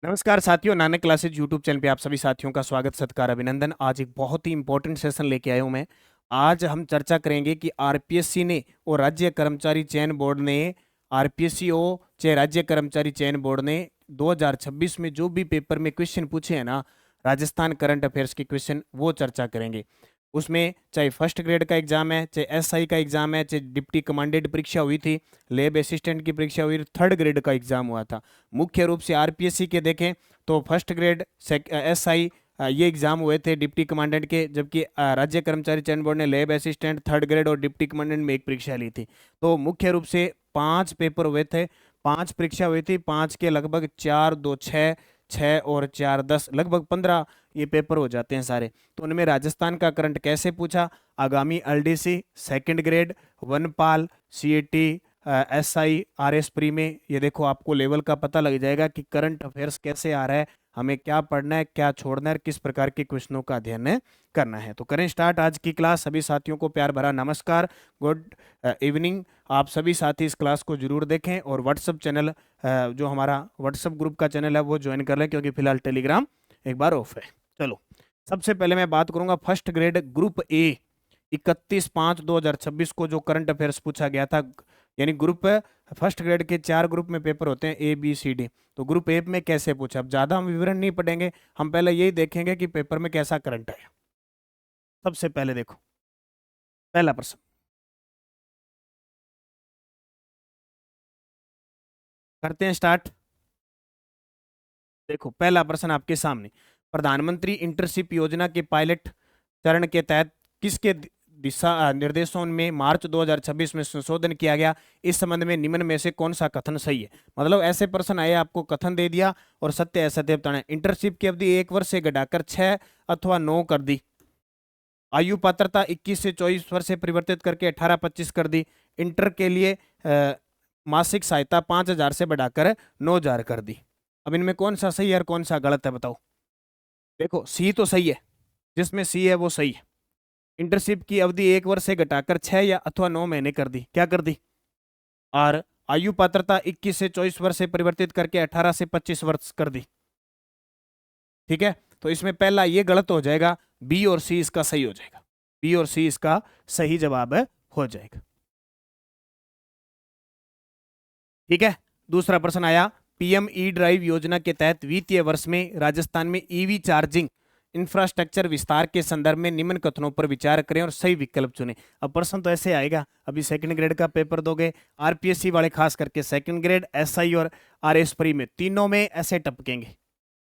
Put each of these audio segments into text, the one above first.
नमस्कार साथियों, Nanak classes YouTube channel पे आप सभी साथियों का स्वागत सत्कार अभिनंदन। आज एक बहुत ही इंपॉर्टेंट सेशन लेके आया हूं मैं। आज हम चर्चा करेंगे कि आरपीएससी ने और राज्य कर्मचारी चयन बोर्ड ने आरपीएससी ओ चाहे राज्य कर्मचारी चयन बोर्ड ने 2026 में जो भी पेपर में क्वेश्चन पूछे हैं ना, राजस्थान करंट अफेयर्स के क्वेश्चन, वो चर्चा करेंगे। उसमें चाहे फर्स्ट ग्रेड का एग्जाम है, चाहे एसआई का एग्जाम है, चाहे डिप्टी कमांडेंट परीक्षा हुई थी, लैब असिस्टेंट की परीक्षा हुई, थर्ड ग्रेड का एग्जाम हुआ था। मुख्य रूप से आरपीएससी के देखें तो फर्स्ट ग्रेड एसआई ये एग्जाम हुए थे डिप्टी कमांडेंट के, जबकि राज्य कर्मचारी चयन बोर्ड ने लैब असिस्टेंट, थर्ड ग्रेड और डिप्टी कमांडेंट में एक परीक्षा ली थी। तो मुख्य रूप से 5 पेपर हुए थे, 5 परीक्षा हुई थी, 5 के लगभग 4 2 6, 6 और 4 10, लगभग 15 ये पेपर हो जाते हैं सारे। तो उनमें राजस्थान का करंट कैसे पूछा, आगामी एलडीसी, सेकंड ग्रेड, वनपाल, सीएटी, एसआई, आरएस प्री में, ये देखो आपको लेवल का पता लग जाएगा कि करंट अफेयर्स कैसे आ रहा है, हमें क्या पढ़ना है, क्या छोड़ना है, किस प्रकार के क्वेश्चनों का अध्ययन करना है। तो करें स्टार्ट आज की क्लास। सभी साथियों को प्यार भरा नमस्कार, गुड इवनिंग। आप सभी साथी इस क्लास को जरूर देखें और व्हाट्सअप चैनल, जो हमारा व्हाट्सअप ग्रुप का चैनल है वो ज्वाइन कर लें, क्योंकि फिलहाल टेलीग्राम एक बार ऑफ है। चलो, सबसे पहले मैं बात करूंगा फर्स्ट ग्रेड ग्रुप ए 31/5/2026 को जो करंट अफेयर्स पूछा गया था। यानी ग्रुप फर्स्ट ग्रेड के 4 ग्रुप में पेपर होते हैं, ए बी सी डी। तो ग्रुप ए में कैसे पूछा, अब ज्यादा हम विवरण नहीं पढ़ेंगे, हम पहले यही देखेंगे कि पेपर में कैसा करंट है। सबसे पहले देखो पहला प्रश्न, करते हैं स्टार्ट। देखो पहला प्रश्न आपके सामने, प्रधानमंत्री इंटर्नशिप योजना के पायलट चरण के तहत किसके दिशा निर्देशों में मार्च 2026 में संशोधन किया गया, इस संबंध में निम्न में से कौन सा कथन सही है। मतलब ऐसे प्रश्न आए, आपको कथन दे दिया और सत्य असत्य बताना। इंटर्नशिप की अवधि 1 वर्ष से घटाकर 6 अथवा 9 कर दी। आयु पात्रता 21 से 24 वर्ष से परिवर्तित करके 18-25 कर दी। इंटर के लिए मासिक सहायता 5,000 से बढ़ाकर 9,000 कर दी। अब इनमें कौन सा सही है और कौन सा गलत है, बताओ। देखो सी तो सही है, जिसमें सी है वो सही है। इंटर्नशिप की अवधि 1 वर्ष से घटाकर 6 या अथवा 9 महीने कर दी, क्या कर दी। और आयु पात्रता 21 से 24 वर्ष से परिवर्तित करके 18 से 25 वर्ष कर दी। ठीक है, तो इसमें पहला ये गलत हो जाएगा, बी और सी इसका सही हो जाएगा। बी और सी इसका सही जवाब हो जाएगा। ठीक है, दूसरा प्रश्न आया, पीएम ई ड्राइव योजना के तहत वित्तीय वर्ष में राजस्थान में ईवी चार्जिंग इंफ्रास्ट्रक्चर विस्तार के संदर्भ में निम्न कथनों पर विचार करें और सही विकल्प चुनें। अब प्रश्न तो ऐसे आएगा, अभी सेकंड ग्रेड का पेपर दोगे, आरपीएससी वाले खास करके सेकंड ग्रेड, एसआई और आरएस प्री में, तीनों में ऐसे टपकेंगे।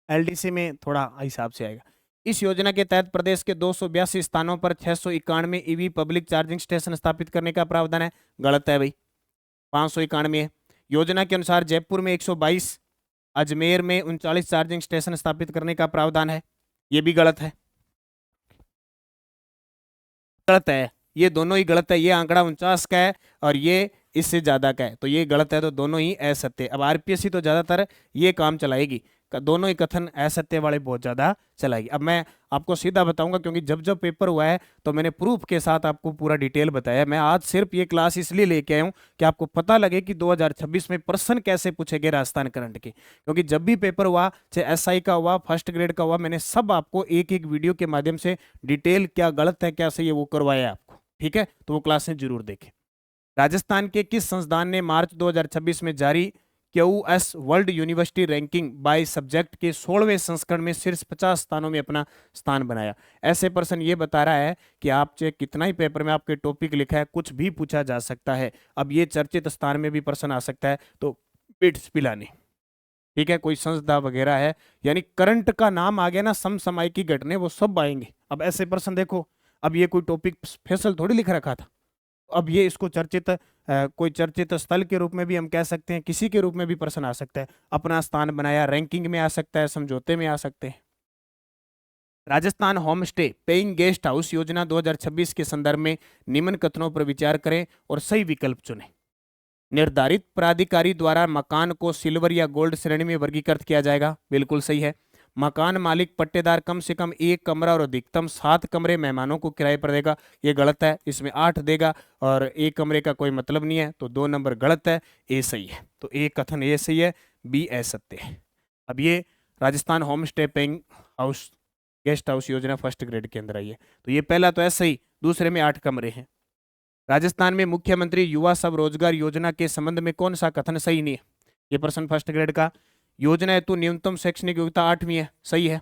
एलडीसी में थोड़ा हिसाब से आएगा। इस योजना के तहत प्रदेश के 282 स्थानों पर 691 ईवी पब्लिक चार्जिंग स्टेशन स्थापित करने का प्रावधान है। गलत है भाई, 591 है। योजना के अनुसार जयपुर में 122, अजमेर में 39 चार्जिंग स्टेशन स्थापित करने का प्रावधान है। ये भी गलत है, गलत है, ये दोनों ही गलत है। ये आंकड़ा 49 का है और ये इससे ज्यादा का है, तो ये गलत है, तो दोनों ही असत्य। अब आरपीएससी तो ज्यादातर ये काम चलाएगी, दोनों ही कथन असत्य वाले बहुत ज्यादा चलाएगी। अब मैं आपको सीधा बताऊंगा, क्योंकि जब जब पेपर हुआ है तो मैंने प्रूफ के साथ आपको पूरा डिटेल बताया। मैं आज सिर्फ ये क्लास इसलिए लेके आया हूं कि आपको पता लगे कि 2026 में प्रश्न कैसे पूछे गए राजस्थान करंट के। क्योंकि जब भी पेपर हुआ, चाहे एसआई का हुआ, फर्स्ट ग्रेड का हुआ, मैंने सब आपको एक एक वीडियो के माध्यम से डिटेल, क्या गलत है क्या सही है, वो करवाया आपको। ठीक है, तो वो क्लासें जरूर देखें। राजस्थान के किस संस्थान ने मार्च 2026 में जारी QS world university ranking by subject के 16वें संस्करण में शीर्ष 50 स्थानों में अपना स्थान बनाया। ऐसे प्रश्न ये बता रहा है कि आप चाहे कितना ही पेपर में आपके टॉपिक लिखा है, कुछ भी पूछा जा सकता है। अब ये चर्चित स्थान में भी प्रश्न आ सकता है, तो बिट्स पिलानी। ठीक है, कोई संस्था वगैरह है, यानी करंट का नाम आ गया ना, समसामयिक घटने वो सब आएंगे। अब ऐसे प्रश्न देखो, अब ये कोई टॉपिक स्पेशल थोड़ी लिख रखा था। अब ये इसको चर्चित कोई चर्चित स्थल के रूप में भी हम कह सकते हैं, किसी के रूप में भी प्रश्न आ सकता है। अपना स्थान बनाया, रैंकिंग में आ सकता है, समझौते में आ सकते हैं। Rajasthan home stay paying guest house योजना 2026 के संदर्भ में निम्न कथनों पर विचार करें और सही विकल्प चुनें। निर्धारित प्राधिकारी द्वारा मकान को सिल्वर या गोल्ड श्रेणी में वर्गीकृत किया जाएगा, बिल्कुल सही है। मकान मालिक पट्टेदार कम से कम 1 कमरा और अधिकतम 7 कमरे मेहमानों को किराए पर देगा, ये गलत है। इसमें 8 देगा और 1 कमरे का कोई मतलब नहीं है, तो 2 नंबर गलत है, ए सही है। तो ए कथन ए सही है, बी असत्य है। अब ये Rajasthan home stay paying house guest house योजना फर्स्ट ग्रेड के अंदर आई है। तो ये पहला तो ऐसा ही, दूसरे में 8 कमरे हैं। राजस्थान में मुख्यमंत्री युवा सब रोजगार योजना के संबंध में कौन सा कथन सही नहीं है? ये प्रश्न फर्स्ट ग्रेड का। योजना हेतु न्यूनतम शैक्षणिक योग्यता 8वीं है, सही है।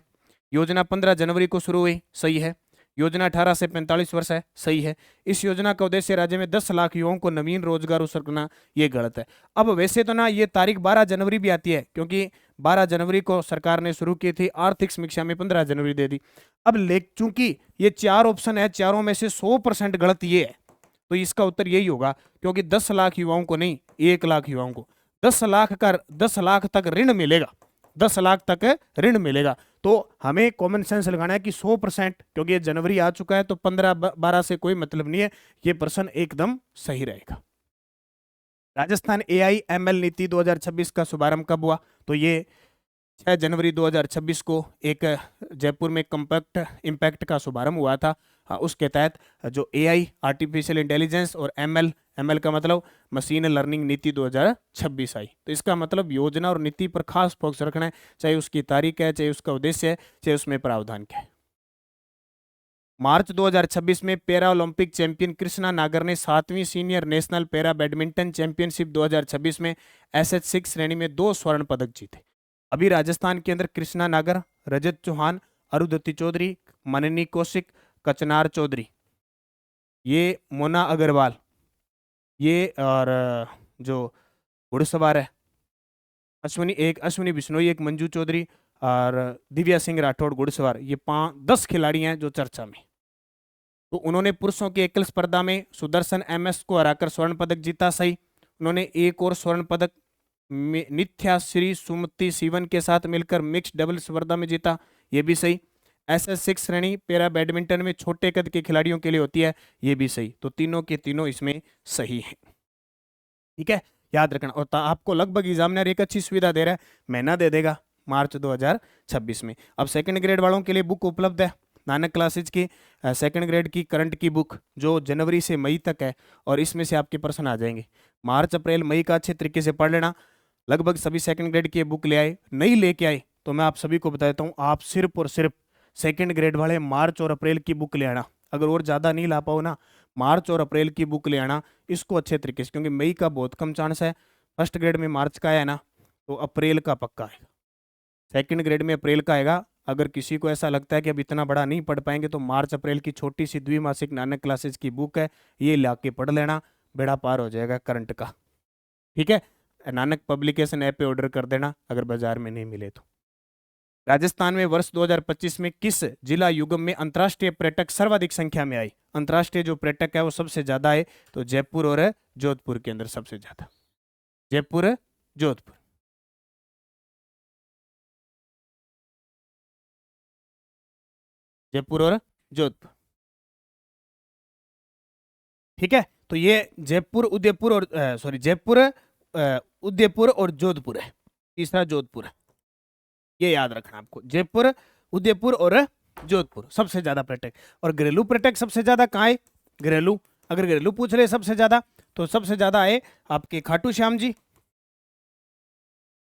योजना 15 जनवरी को शुरू हुई, सही है। योजना 18 से 45 वर्ष है, सही है। इस योजना का उद्देश्य राज्य में 10 लाख युवाओं को नवीन रोजगार अवसर करना, ये गलत है। अब वैसे तो ना ये तारीख 12 जनवरी भी आती है, क्योंकि 12 जनवरी को सरकार ने शुरू की थी, आर्थिक समीक्षा में 15 जनवरी दे दी। अब चूंकि ये 4 ऑप्शन है, चारों में से 100% गलत ये है, तो इसका उत्तर यही होगा, क्योंकि 10 लाख युवाओं को नहीं, 1 लाख युवाओं को 10 लाख तक ऋण मिलेगा, 10 लाख तक ऋण मिलेगा। तो हमें कॉमन सेंस लगाना है कि 100%, क्योंकि ये जनवरी आ चुका है तो 15-12 से कोई मतलब नहीं है, ये प्रश्न एकदम सही रहेगा। राजस्थान AIML नीति 2026 का शुभारंभ कब हुआ? तो ये 6 जनवरी 2026 को एक जयपुर में कम्पैक्ट इम्पैक्ट का शुभारंभ हुआ था। उसके तहत जो AI आर्टिफिशियल इंटेलिजेंस और ML का मतलब मशीन लर्निंग नीति 2026 आई। तो इसका मतलब योजना और नीति पर खास फोकस रखना है, चाहे उसकी तारीख है, चाहे उसका उद्देश्य है, चाहे उसमें प्रावधान क्या है। मार्च 2026 में para Olympic champion Krishna Nagar ने 7वीं senior national para badminton championship 2026 में SH6 श्रेणी में 2 स्वर्ण पदक जीते। अभी राजस्थान के अंदर कृष्णा नागर, रजत चौहान, अरुंधति चौधरी, मननी कौशिक, कचनार चौधरी, ये मोना अग्रवाल, ये और जो घुड़सवार है अश्विनी बिश्नोई, एक मंजू चौधरी और दिव्या सिंह राठौड़ घुड़सवार, ये 10 खिलाड़ी हैं जो चर्चा में। तो उन्होंने पुरुषों की एकल स्पर्धा में सुदर्शन MS को हराकर स्वर्ण पदक जीता, सही। उन्होंने एक और स्वर्ण पदक नित्या श्री सुमति शिवन के साथ मिलकर मिक्स डबल स्पर्धा में जीता, ये भी सही। SS6 श्रेणी पैरा बैडमिंटन में छोटे कद के खिलाड़ियों के लिए होती है, ये भी सही। तो तीनों के तीनों इसमें सही है, ठीक है, याद रखना। और आपको लगभग एग्जामिनर एक अच्छी सुविधा दे रहा है, महीना दे देगा मार्च 2026 में। अब सेकंड ग्रेड वालों के लिए बुक उपलब्ध है, नानक क्लासेज की सेकंड ग्रेड की करंट की बुक, जो जनवरी से मई तक है, और इसमें से आपके प्रश्न आ जाएंगे। मार्च अप्रैल मई का अच्छे तरीके से पढ़ लेना। लगभग सभी सेकंड ग्रेड की बुक ले आए, नहीं लेके आए तो मैं आप सभी को बता देता हूँ, आप सिर्फ और सिर्फ सेकंड ग्रेड वाले मार्च और अप्रैल की बुक ले आना। अगर और ज़्यादा नहीं ला पाओ ना, मार्च और अप्रैल की बुक ले आना इसको अच्छे तरीके से, क्योंकि मई का बहुत कम चांस है। फर्स्ट ग्रेड में मार्च का है ना, तो अप्रैल का पक्का आएगा। सेकंड ग्रेड में अप्रैल का आएगा। अगर किसी को ऐसा लगता है कि अब इतना बड़ा नहीं पढ़ पाएंगे, तो मार्च अप्रैल की छोटी सी द्विमासिक नानक क्लासेज की बुक है, ये ला के पढ़ लेना, बेड़ा पार हो जाएगा करंट का, ठीक है। नानक पब्लिकेशन ऐप पे ऑर्डर कर देना अगर बाजार में नहीं मिले तो। राजस्थान में वर्ष 2025 में किस जिला युगम में अंतर्राष्ट्रीय पर्यटक सर्वाधिक संख्या में आए? अंतर्राष्ट्रीय जो पर्यटक है वो सबसे ज्यादा आए, तो जयपुर और जोधपुर के अंदर सबसे ज्यादा, जयपुर जोधपुर। जयपुर और जोधपुर, ठीक है। तो ये जयपुर उदयपुर और जयपुर उदयपुर और जोधपुर है, तीसरा जोधपुर है, ये याद रखना आपको। जयपुर उदयपुर और जोधपुर सबसे ज्यादा पर्यटक। और घरेलू पर्यटक सबसे ज्यादा कहाँ है? घरेलू, अगर घरेलू पूछ रहे सबसे ज्यादा, तो सबसे ज्यादा आए आपके खाटू श्याम जी,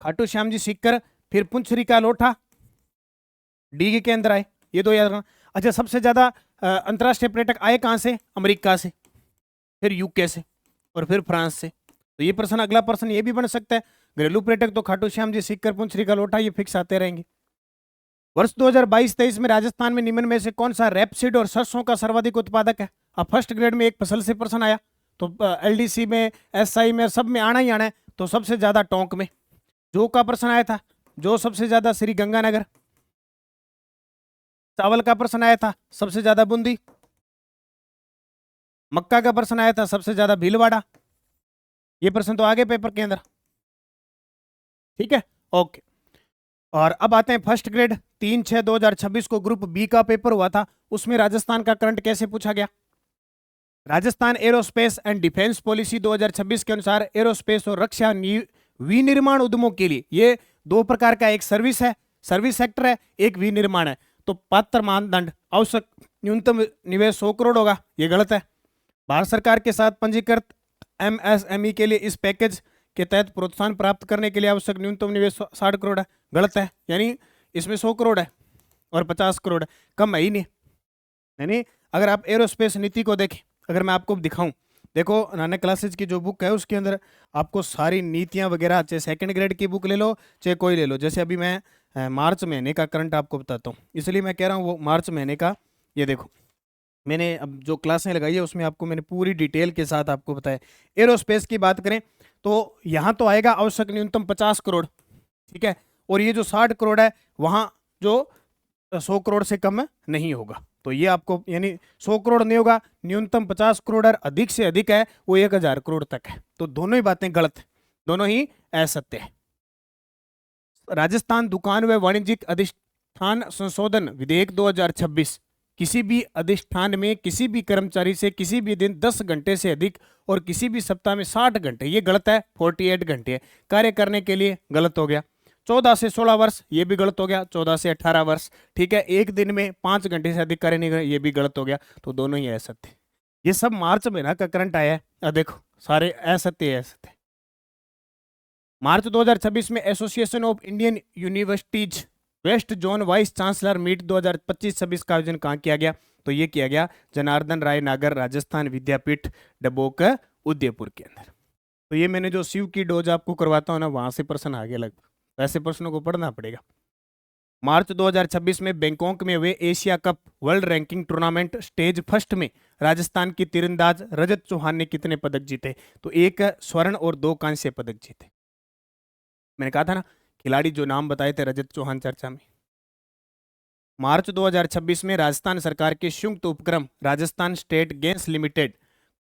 खाटू श्याम जी सीकर, फिर पुंछरी का लोठा डीग के अंदर आए, ये दो याद रखना। अच्छा, सबसे ज्यादा अंतर्राष्ट्रीय पर्यटक आए कहां से? अमेरिका से, फिर यूके से, और फिर फ्रांस से। तो ये प्रश्न, अगला प्रश्न ये भी बन सकता है। घरेलू पर्यटक तो खाटू श्याम जी, सीकर, पुंछरी का लोठा, ये फिक्स आते रहेंगे। वर्ष 2022-23 में राजस्थान में निम्न में से कौन सा रेपसीड और सरसों का सर्वाधिक उत्पादक है? अब फर्स्ट ग्रेड में एक फसल से प्रश्न आया, तो LDC में, SI में, सब में आना ही आना है। तो सबसे ज्यादा टोंक में। जो का प्रश्न आया था, जो सबसे ज्यादा श्री गंगानगर। चावल का प्रश्न आया था, सबसे ज्यादा बूंदी। मक्का का प्रश्न आया था, सबसे ज्यादा भीलवाड़ा। ये प्रश्न तो आगे पेपर के अंदर, ठीक है, ओके। और अब आते हैं फर्स्ट ग्रेड 3/6/2026 को ग्रुप बी का पेपर हुआ था, उसमें राजस्थान का करंट कैसे पूछा गया? Rajasthan aerospace and defence policy 2026 के अनुसार एरोस्पेस और रक्षा विनिर्माण उद्यमों के लिए, ये दो प्रकार का, एक सर्विस है, सर्विस सेक्टर है, एक विनिर्माण है। तो पात्र मानदंड, आवश्यक न्यूनतम निवेश 100 करोड़ होगा, ये गलत है। भारत सरकार के साथ पंजीकृत MSME के लिए इस पैकेज के तहत प्रोत्साहन प्राप्त करने के लिए आवश्यक न्यूनतम निवेश 60 करोड़ है, गलत है। यानी इसमें 100 करोड़ है और 50 करोड़ है, कम है ही नहीं। यानी अगर आप एरोस्पेस नीति को देखें, अगर मैं आपको दिखाऊं, देखो नानक क्लासेज की जो बुक है उसके अंदर आपको सारी नीतियां वगैरह, चाहे सेकंड ग्रेड की बुक ले लो चाहे कोई ले लो। जैसे अभी मैं मार्च महीने का करंट आपको बताता हूँ, इसलिए मैं कह रहा हूँ वो मार्च महीने का, ये देखो मैंने अब जो क्लासें लगाई है उसमें आपको मैंने पूरी डिटेल के साथ आपको बताया। एरोस्पेस की बात करें तो यहाँ तो आएगा आवश्यक न्यूनतम 50 करोड़, ठीक है, और ये जो 60 करोड़ है वहाँ जो 100 करोड़ से कम नहीं होगा। तो ये आपको यानी 100 करोड़ नहीं होगा, न्यूनतम 50 करोड़ और अधिक से अधिक है वो 1000 करोड़ तक है। तो दोनों ही बातें गलत है, दोनों ही असत्य है। राजस्थान दुकान व वाणिज्यिक अधिष्ठान संशोधन विधेयक 2026 किसी भी अधिष्ठान में किसी भी कर्मचारी से किसी भी दिन 10 घंटे से अधिक और किसी भी सप्ताह में 60 घंटे, ये गलत है, 48 घंटे है कार्य करने के लिए, गलत हो गया। 14 से 16 वर्ष, ये भी गलत हो गया। 14 से 18 वर्ष, ठीक है, एक दिन में 5 घंटे से अधिक कार्य नहीं करें, ये भी गलत हो गया। तो दोनों ही असत्य। ये सब मार्च महीना का करंट आया है, देखो सारे असत्य असत्य। मार्च 2026 में association of Indian universities west zone vice chancellor meet 2025-26 का आयोजन कहाँ किया गया? तो ये किया गया जनार्दन राय नागर राजस्थान विद्यापीठ डबोक उदयपुर के अंदर। तो ये मैंने जो शिव की डोज आपको करवाता हूँ ना, वहां से प्रश्न आ गया लगभग, ऐसे प्रश्नों को पढ़ना पड़ेगा। मार्च 2026 में बैंकॉक में हुए Asia cup world ranking tournament stage first में राजस्थान की तीरंदाज रजत चौहान ने कितने पदक जीते? तो 1 स्वर्ण और 2 कांस्य पदक जीते। मैंने कहा था ना खिलाड़ी जो नाम बताए थे रजत चौहान चर्चा में। मार्च 2026 में राजस्थान सरकार के संयुक्त उपक्रम राजस्थान स्टेट गैस लिमिटेड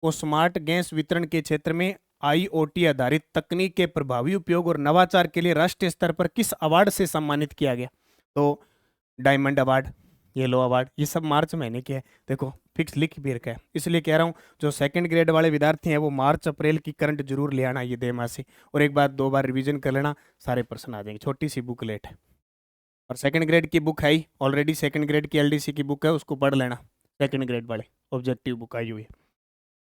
को स्मार्ट गैस वितरण के क्षेत्र में आईओटी आधारित तकनीक के प्रभावी उपयोग और नवाचार के लिए राष्ट्रीय स्तर पर किस अवार्ड से सम्मानित किया गया? तो डायमंड अवार्ड, येलो अवार्ड, ये सब मार्च महीने के हैं। देखो फिक्स लिख भी रखा है, इसलिए कह रहा हूँ जो सेकंड ग्रेड वाले विद्यार्थी हैं वो मार्च अप्रैल की करंट जरूर ले आना ये 2 माह से, और एक बार 2 बार रिवीजन कर लेना, सारे प्रश्न आ जाएंगे। छोटी सी बुक लेट है और सेकंड ग्रेड की बुक है ही ऑलरेडी, सेकंड ग्रेड की एलडीसी की बुक है, उसको पढ़ लेना, सेकंड ग्रेड वाले ऑब्जेक्टिव बुक आई हुई है।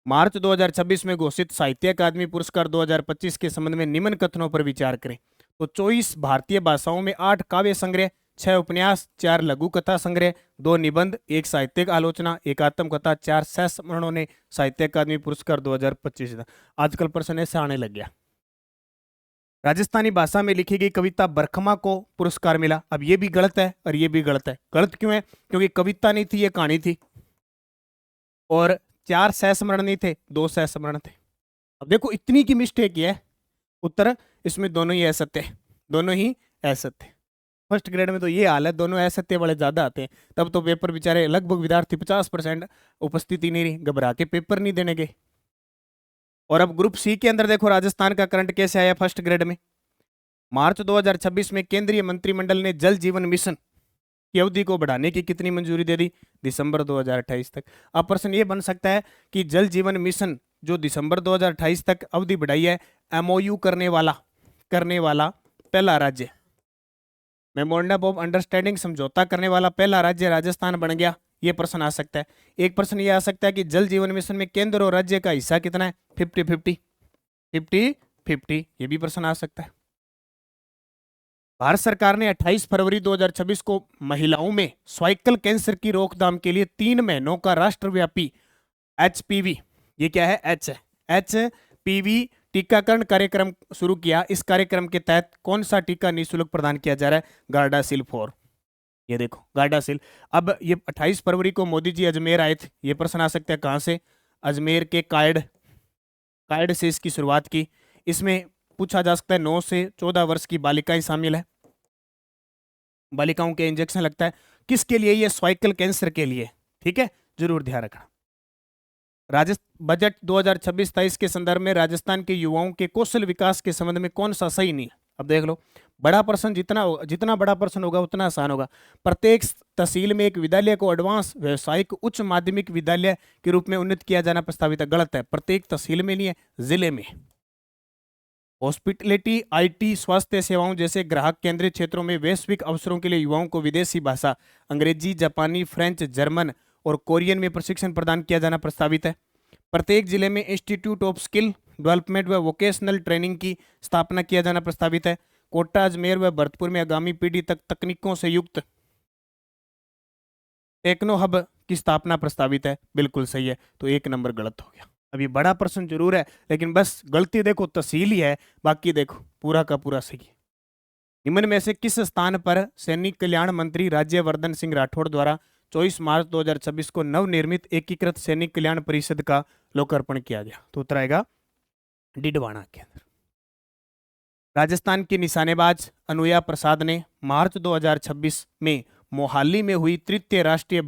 मार्च 2026 में घोषित साहित्य अकादमी पुरस्कार 2025 के संबंध में निम्न कथनों पर विचार करें। तो 24 भारतीय भाषाओं में 8 काव्य संग्रह, 6 उपन्यास, 4 लघु कथा संग्रह, 2 निबंध, 1 साहित्यिक आलोचना, 1 आत्मकथा, 4 सहस्मरणों ने साहित्य अकादमी पुरस्कार 2025 था। आजकल प्रश्न ऐसे आने लग गया। राजस्थानी भाषा में लिखी गई कविता बरखमा को पुरस्कार मिला। अब ये भी गलत है और ये भी गलत है। गलत क्यों है? क्योंकि कविता नहीं थी, ये कहानी थी, और 4 सहस्मरण नहीं थे, 2 सहस्मरण थे। अब देखो इतनी की मिस्टेक है, उत्तर इसमें दोनों ही असत्य है, दोनों ही असत्य। फर्स्ट ग्रेड में तो ये हाल है, दोनों असत्य वाले ज्यादा आते हैं, तब तो पेपर बेचारे लगभग विद्यार्थी 50% उपस्थिति नहीं रही, घबरा के पेपर नहीं देने गए। और अब ग्रुप सी के अंदर देखो राजस्थान का करंट कैसे आया फर्स्ट ग्रेड में। मार्च 2026 में केंद्रीय मंत्रिमंडल ने जल जीवन मिशन की अवधि को बढ़ाने की कितनी मंजूरी दे दी? दिसंबर 2028 तक। अब प्रश्न ये बन सकता है कि जल जीवन मिशन जो दिसंबर 2028 तक अवधि बढ़ाई है, एमओयू करने वाला पहला राज्य, मेमोरेंडम ऑफ अंडरस्टैंडिंग समझौता करने वाला पहला राज्य राजस्थान बन गया। ये प्रश्न आ सकता है। एक प्रश्न ये आ सकता है कि जल जीवन मिशन में केंद्र और राज्य का हिस्सा कितना है? 50-50, ये भी प्रश्न आ सकता है। भारत सरकार ने 28 फरवरी 2026 को महिलाओं में सर्वाइकल कैंसर की रोकथाम के लिए 3 महीनों का राष्ट्रव्यापी HPV, ये क्या है? HPV टीकाकरण कार्यक्रम शुरू किया। इस कार्यक्रम के तहत कौन सा टीका निःशुल्क प्रदान किया जा रहा है? गार्डासिल 4, ये देखो गार्डासिल। अब ये 28 फरवरी को मोदी जी अजमेर आए थे, ये प्रश्न आ सकता है कहां से? अजमेर के कायड से इसकी शुरुआत की। इसमें पूछा जा सकता है 9 से 14 वर्ष की बालिकाएं शामिल है, बालिकाओं के इंजेक्शन लगता है। किसके लिए? ये सर्वाइकल कैंसर के लिए, ठीक है, जरूर ध्यान रखना। बजट 2026-23 के संदर्भ में राजस्थान के युवाओं के कौशल विकास के संबंध में कौन सा सही नहीं? अब देख लो, बड़ा प्रश्न जितना बड़ा प्रश्न होगा उतना आसान होगा। प्रत्येक तहसील में एक विद्यालय को एडवांस व्यावसायिक उच्च माध्यमिक विद्यालय के रूप में उन्नत किया जाना प्रस्तावित है। गलत है, प्रत्येक तहसील में नहीं है, जिले में। हॉस्पिटलिटी, IT, स्वास्थ्य सेवाओं जैसे ग्राहक केंद्रित क्षेत्रों में वैश्विक अवसरों के लिए युवाओं को विदेशी भाषा अंग्रेजी, जापानी, फ्रेंच, जर्मन और कोरियन में प्रशिक्षण प्रदान किया जाना प्रस्तावित है। प्रत्येक जिले में इंस्टीट्यूट ऑफ स्किल डेवलपमेंट व वोकेशनल ट्रेनिंग की स्थापना किया जाना प्रस्तावित है। कोटा, अजमेर व भरतपुर में आगामी पीढ़ी तक तकनीकों से युक्त टेक्नो हब की स्थापना प्रस्तावित है। बिल्कुल सही है, तो 1 नंबर गलत हो गया। अभी बड़ा प्रश्न जरूर है, लेकिन बस गलती देखो तहसील ही है, बाकी देखो पूरा का पूरा सही है। निम्न में से किस स्थान पर सैनिक कल्याण मंत्री राज्यवर्धन सिंह राठौड़ द्वारा 24 मार्च 2026 को नवनिर्मित एकीकृत सैनिक कल्याण परिषद का लोकार्पण किया गया? तो उत्तर आएगा डिडवाना के अंदर। राजस्थान की निशानेबाज अनुया प्रसाद ने मार्च 2026 में मोहाली में हुई तृतीय राष्ट्रीय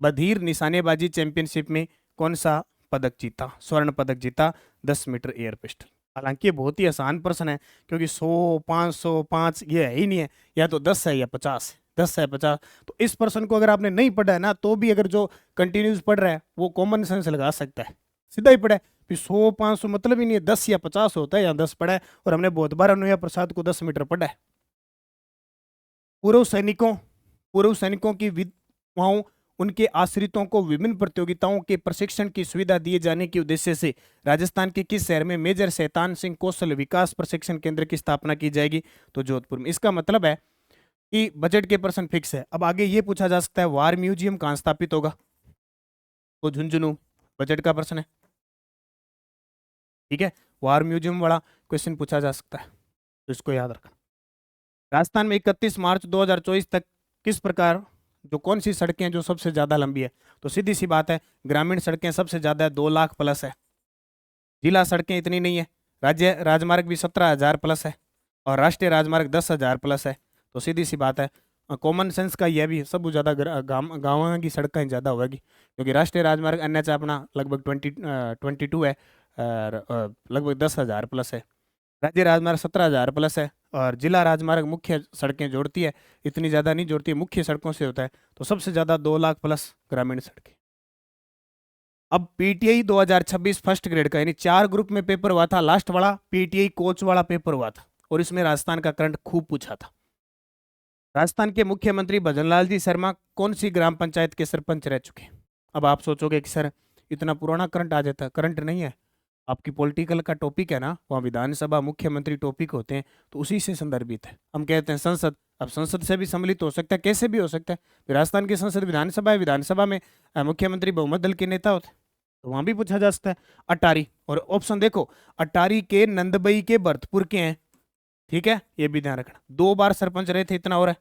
बधिर निशानेबाजी चैंपियनशिप में कौन सा पदक जीता? स्वर्ण पदक जीता 10 मीटर एयर पिस्टल। हालांकि ये बहुत ही आसान प्रश्न है, क्योंकि 100, 500, 5 ये है ही नहीं है, या तो 10 है या 50 है, 10 है 50। तो इस प्रश्न को अगर आपने नहीं पढ़ा है ना, तो भी अगर जो कंटिन्यूस पढ़ रहा है वो कॉमन सेंस लगा सकता है, सीधा ही पढ़ा है। 100, 500 मतलब ही नहीं है, 10 या 50 होता है, या 10 पढ़ा है। और हमने बहुत बार अनुया प्रसाद को 10 मीटर पढ़ा है। पूर्व सैनिकों की विधवाओं, उनके आश्रितों को विभिन्न प्रतियोगिताओं के प्रशिक्षण की सुविधा दिए जाने के उद्देश्य से राजस्थान के किस शहर में मेजर शैतान सिंह कौशल विकास प्रशिक्षण केंद्र की स्थापना की जाएगी? तो जोधपुर में। इसका मतलब है कि बजट के प्रश्न फिक्स है। अब आगे ये पूछा जा सकता है वार म्यूजियम कहां स्थापित होगा? तो झुंझुनू, बजट का प्रश्न है, ठीक है। वार म्यूजियम वाला क्वेश्चन पूछा जा सकता है, तो इसको याद रखना। राजस्थान में 31 मार्च 2024 तक किस प्रकार जो कौन सी सड़कें जो सबसे ज्यादा लंबी है? तो सीधी सी बात है, ग्रामीण सड़कें सबसे ज्यादा है, 2 लाख प्लस है। जिला सड़कें इतनी नहीं है। राज्य राजमार्ग भी 17,000 प्लस है, और राष्ट्रीय राजमार्ग 10,000 प्लस है। तो सीधी सी बात है, कॉमन सेंस का यह भी सब ज्यादा गाँव की सड़कें ज्यादा होगी, क्योंकि राष्ट्रीय राजमार्ग NH अपना लगभग 22 है, और लगभग 10,000 प्लस है। राज्य राजमार्ग 17,000 प्लस है, और जिला राजमार्ग मुख्य सड़कें जोड़ती है, इतनी ज़्यादा नहीं जोड़ती है, मुख्य सड़कों से होता है। तो सबसे ज़्यादा 2 लाख प्लस ग्रामीण सड़कें। अब PTI 2026 फर्स्ट ग्रेड का, यानी 4 ग्रुप में पेपर हुआ था, लास्ट वाला PTI कोच वाला पेपर हुआ था, और इसमें राजस्थान का करंट खूब पूछा था। राजस्थान के मुख्यमंत्री भजनलाल जी शर्मा कौन सी ग्राम पंचायत के सरपंच रह चुके? अब आप सोचोगे कि सर इतना पुराना करंट आ जाता है, करंट नहीं है, आपकी पॉलिटिकल का टॉपिक है ना, वहाँ विधानसभा मुख्यमंत्री टॉपिक होते हैं, तो उसी से संदर्भित है। हम कहते हैं संसद, अब संसद से भी सम्मिलित हो सकता है, कैसे भी हो सकता है। राजस्थान की संसद विधानसभा है, विधानसभा में मुख्यमंत्री बहुमत दल के नेता होते हैं, तो वहाँ भी पूछा जा सकता है। अटारी, और ऑप्शन देखो, अटारी के नंदबई के भरतपुर के हैं, ठीक है, ये भी ध्यान रखना। 2 बार सरपंच रहे थे, इतना और है।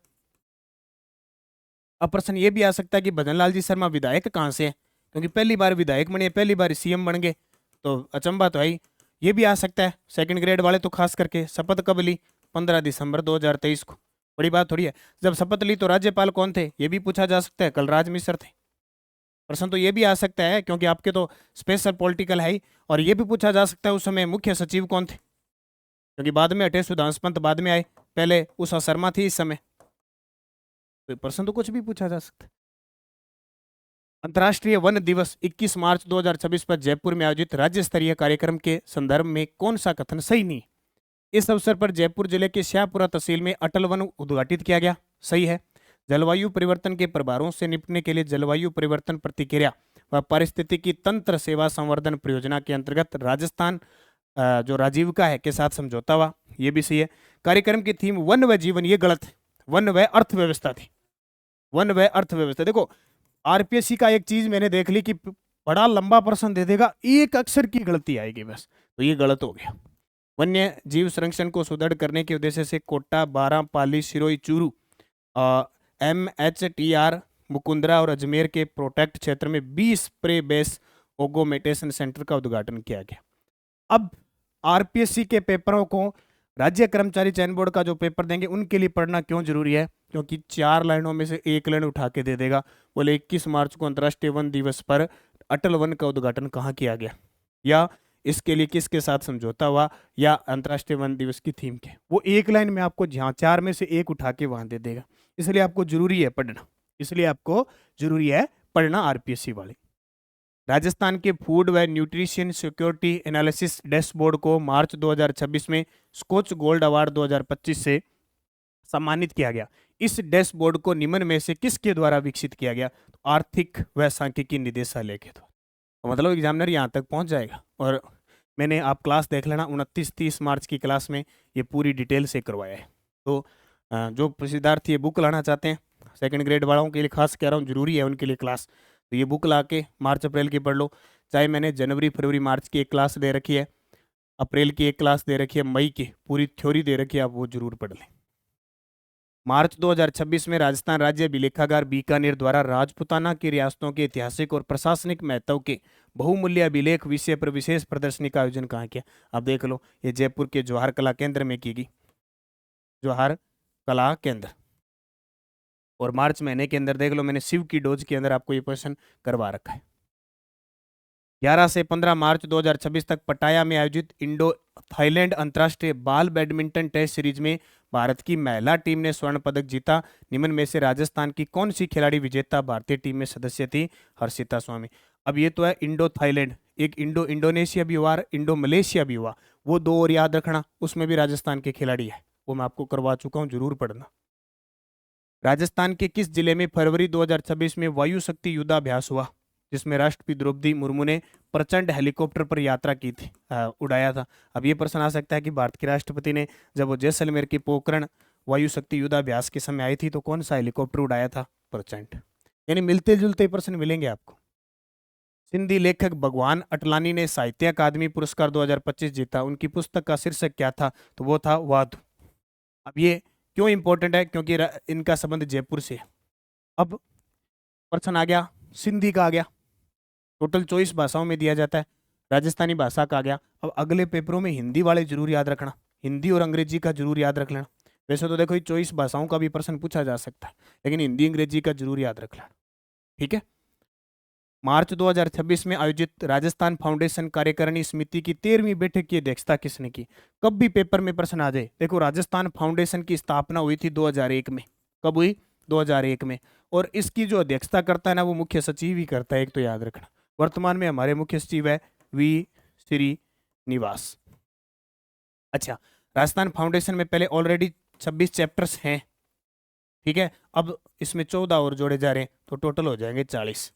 अब प्रश्न ये भी आ सकता है कि भजनलाल जी शर्मा विधायक कहाँ से है, क्योंकि पहली बार विधायक बने, पहली बार CM बन गए, तो अचंबा तो है ही। ये भी आ सकता है, सेकंड ग्रेड वाले तो खास करके, शपथ कब ली? 15 दिसंबर 2023 को। बड़ी बात थोड़ी है, जब शपथ ली तो राज्यपाल कौन थे, ये भी पूछा जा सकता है, कलराज मिश्र थे। प्रश्न तो ये भी आ सकता है, क्योंकि आपके तो स्पेशल पॉलिटिकल है ही, और ये भी पूछा जा सकता है उस समय मुख्य सचिव कौन थे, क्योंकि बाद में हटे सुधांशु पंत बाद में आए, पहले उषा शर्मा थी इस समय। तो प्रश्न तो कुछ भी पूछा जा सकता है। अंतर्राष्ट्रीय वन दिवस 21 मार्च 2026 पर जयपुर में आयोजित राज्य स्तरीय कार्यक्रम के संदर्भ में कौन सा कथन सही नहीं? इस अवसर पर जयपुर जिले के श्याहपुरा तहसील में अटल वन उद्घाटित किया गया, सही है। जलवायु परिवर्तन के प्रभारों से निपटने के लिए जलवायु परिवर्तन प्रतिक्रिया व पारिस्थितिकी तंत्र सेवा संवर्धन परियोजना के अंतर्गत राजस्थान जो राजीविका है के साथ समझौता हुआ, ये भी सही है। कार्यक्रम की थीम वन व जीवन, ये गलत है, वन व अर्थव्यवस्था थी, वन व अर्थव्यवस्था। देखो RPSC का एक चीज मैंने देख ली कि बड़ा लंबा प्रश्न दे देगा, एक अक्षर की गलती आएगी बस, तो ये गलत हो गया। वन्य जीव संरक्षण को सुदृढ़ करने के उद्देश्य से कोटा, बारां, पाली, सिरोही, चूरू, MHTR, मुकुंदरा और अजमेर के प्रोटेक्ट क्षेत्र में 20 स्प्रे बेस ओगोमेटेशन सेंटर का उद्घाटन किया गया। अब RPSC के पेपरों को राज्य कर्मचारी चयन बोर्ड का जो पेपर देंगे उनके लिए पढ़ना क्यों जरूरी है? क्योंकि 4 लाइनों में से एक लाइन उठा के दे देगा, बोले 21 मार्च को अंतर्राष्ट्रीय वन दिवस पर अटल वन का उद्घाटन कहाँ किया गया, या इसके लिए किसके साथ समझौता हुआ, या अंतर्राष्ट्रीय वन दिवस की थीम के। वो एक लाइन में आपको जहाँ 4 में से एक उठा के वहां दे देगा, इसलिए आपको जरूरी है पढ़ना, इसलिए आपको जरूरी है पढ़ना RPSC वाले। राजस्थान के फूड व न्यूट्रिशन सिक्योरिटी एनालिसिस डैशबोर्ड को मार्च 2026 में स्कोच गोल्ड अवार्ड 2025 से सम्मानित किया गया। इस डैशबोर्ड को निम्न में से किसके द्वारा विकसित किया गया? तो आर्थिक व सांख्यिकी निदेशालय के द्वारा। तो मतलब एग्जामिनर यहाँ तक पहुंच जाएगा, और मैंने, आप क्लास देख लेना, 29-30 मार्च की क्लास में ये पूरी डिटेल से करवाया है। तो जो विद्यार्थी ये बुक लाना चाहते हैं, सेकंड ग्रेड वालों के लिए खास कह रहा हूँ, जरूरी है उनके लिए क्लास, तो ये बुक ला के मार्च अप्रैल की पढ़ लो। चाहे मैंने जनवरी फरवरी मार्च की एक क्लास दे रखी है, अप्रैल की एक क्लास दे रखी है, मई की पूरी थ्योरी दे रखी है, आप वो जरूर पढ़ लें। मार्च 2026 में राजस्थान राज्य अभिलेखागार बीकानेर द्वारा राजपुताना की रियासतों के ऐतिहासिक और प्रशासनिक महत्व के बहुमूल्य अभिलेख विषय पर विशेष प्रदर्शनी का आयोजन कहाँ किया? आप देख लो, ये जयपुर के जवाहर कला केंद्र में की गई, जवाहर कला केंद्र। और मार्च महीने के अंदर देख लो, मैंने शिव की डोज के अंदर आपको ये क्वेश्चन करवा रखा है। 11 से 15 मार्च 2026 तक पटाया में आयोजित इंडो थाईलैंड अंतर्राष्ट्रीय बाल बैडमिंटन टेस्ट सीरीज में भारत की महिला टीम ने स्वर्ण पदक जीता। निम्न में से राजस्थान की कौन सी खिलाड़ी विजेता भारतीय टीम में सदस्य थी? हर्षिता स्वामी। अब ये तो है इंडो थाईलैंड, एक इंडो इंडोनेशिया भी हुआ, इंडो मलेशिया भी हुआ, वो दो और याद रखना, उसमें भी राजस्थान के खिलाड़ी है, वो मैं आपको करवा चुका हूँ, जरूर पढ़ना। राजस्थान के किस जिले में फरवरी 2026 में वायु शक्ति युद्धाभ्यास हुआ, जिसमें राष्ट्रपति द्रौपदी मुर्मू ने प्रचंड हेलीकॉप्टर पर यात्रा की थी, उड़ाया था? अब ये प्रश्न आ सकता है कि भारत के राष्ट्रपति ने जब वो जैसलमेर की पोखरण वायु शक्ति युद्धाभ्यास के समय आई थी तो कौन सा हेलीकॉप्टर उड़ाया था? प्रचंड। यानी मिलते जुलते प्रश्न मिलेंगे आपको। सिंधी लेखक भगवान अटलानी ने साहित्य अकादमी पुरस्कार 2025 जीता, उनकी पुस्तक का शीर्षक क्या था? तो वो था वादु। अब ये क्यों इंपॉर्टेंट है? क्योंकि इनका संबंध जयपुर से है। अब प्रश्न आ गया सिंधी का, आ गया, टोटल 24 भाषाओं में दिया जाता है, राजस्थानी भाषा का आ गया। अब अगले पेपरों में हिंदी वाले जरूर याद रखना, हिंदी और अंग्रेजी का जरूर याद रख लेना। वैसे तो देखो ये 24 भाषाओं का भी प्रश्न पूछा जा सकता है, लेकिन हिंदी अंग्रेजी का जरूर याद रख लेना, ठीक है। मार्च 2026 में आयोजित राजस्थान फाउंडेशन कार्यकारिणी समिति की 13वीं बैठक की अध्यक्षता किसने की? कब भी पेपर में प्रश्न आ जाए, देखो राजस्थान फाउंडेशन की स्थापना हुई थी 2001 में। कब हुई? 2001 में। और इसकी जो अध्यक्षता करता है ना, वो मुख्य सचिव ही करता है, एक तो याद रखना। वर्तमान में हमारे मुख्य सचिव है वी श्रीनिवास। अच्छा, राजस्थान फाउंडेशन में पहले ऑलरेडी 26 चैप्टर्स हैं, ठीक है, अब इसमें 14 और जोड़े जा रहे हैं, तो टोटल हो जाएंगे 40।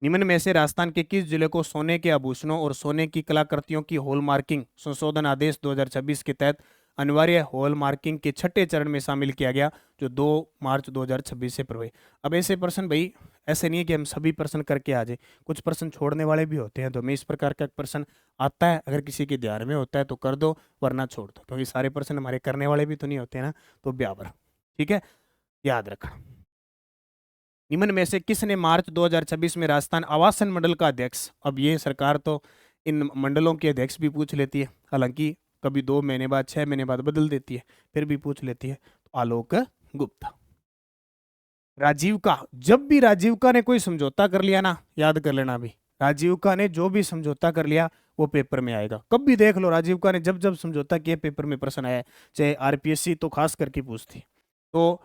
निम्न में से राजस्थान के किस जिले को सोने के आभूषणों और सोने की कलाकृतियों की हॉलमार्किंग संशोधन आदेश 2026 के तहत अनिवार्य हॉलमार्किंग के छठे चरण में शामिल किया गया, जो 2 मार्च 2026 से प्रभावी? अब ऐसे प्रश्न भाई, ऐसे नहीं है कि हम सभी प्रश्न करके आ जाए, कुछ प्रश्न छोड़ने वाले भी होते हैं, तो हमें इस प्रकार का प्रश्न आता है, अगर किसी के ध्यान में होता है तो कर दो, वरना छोड़ दो, क्योंकि सारे प्रश्न हमारे करने वाले भी तो नहीं होते ना, तो ब्यावर, ठीक है, याद रखना। निम्न में से किसने मार्च 2026 में राजस्थान आवासन मंडल का अध्यक्ष? अब ये सरकार तो इन मंडलों के अध्यक्ष भी पूछ लेती है, हालांकि कभी 2 महीने बाद 6 महीने बाद बदल देती है, फिर भी पूछ लेती है, तो आलोक गुप्ता। राजीव का, जब भी राजीव का ने कोई समझौता कर लिया ना, याद कर लेना भी, राजीव का ने जो भी समझौता कर लिया वो पेपर में आएगा। कब भी देख लो, राजीव का ने जब जब समझौता किया पेपर में प्रश्न आया, चाहे आरपीएससी तो खास करके पूछती। तो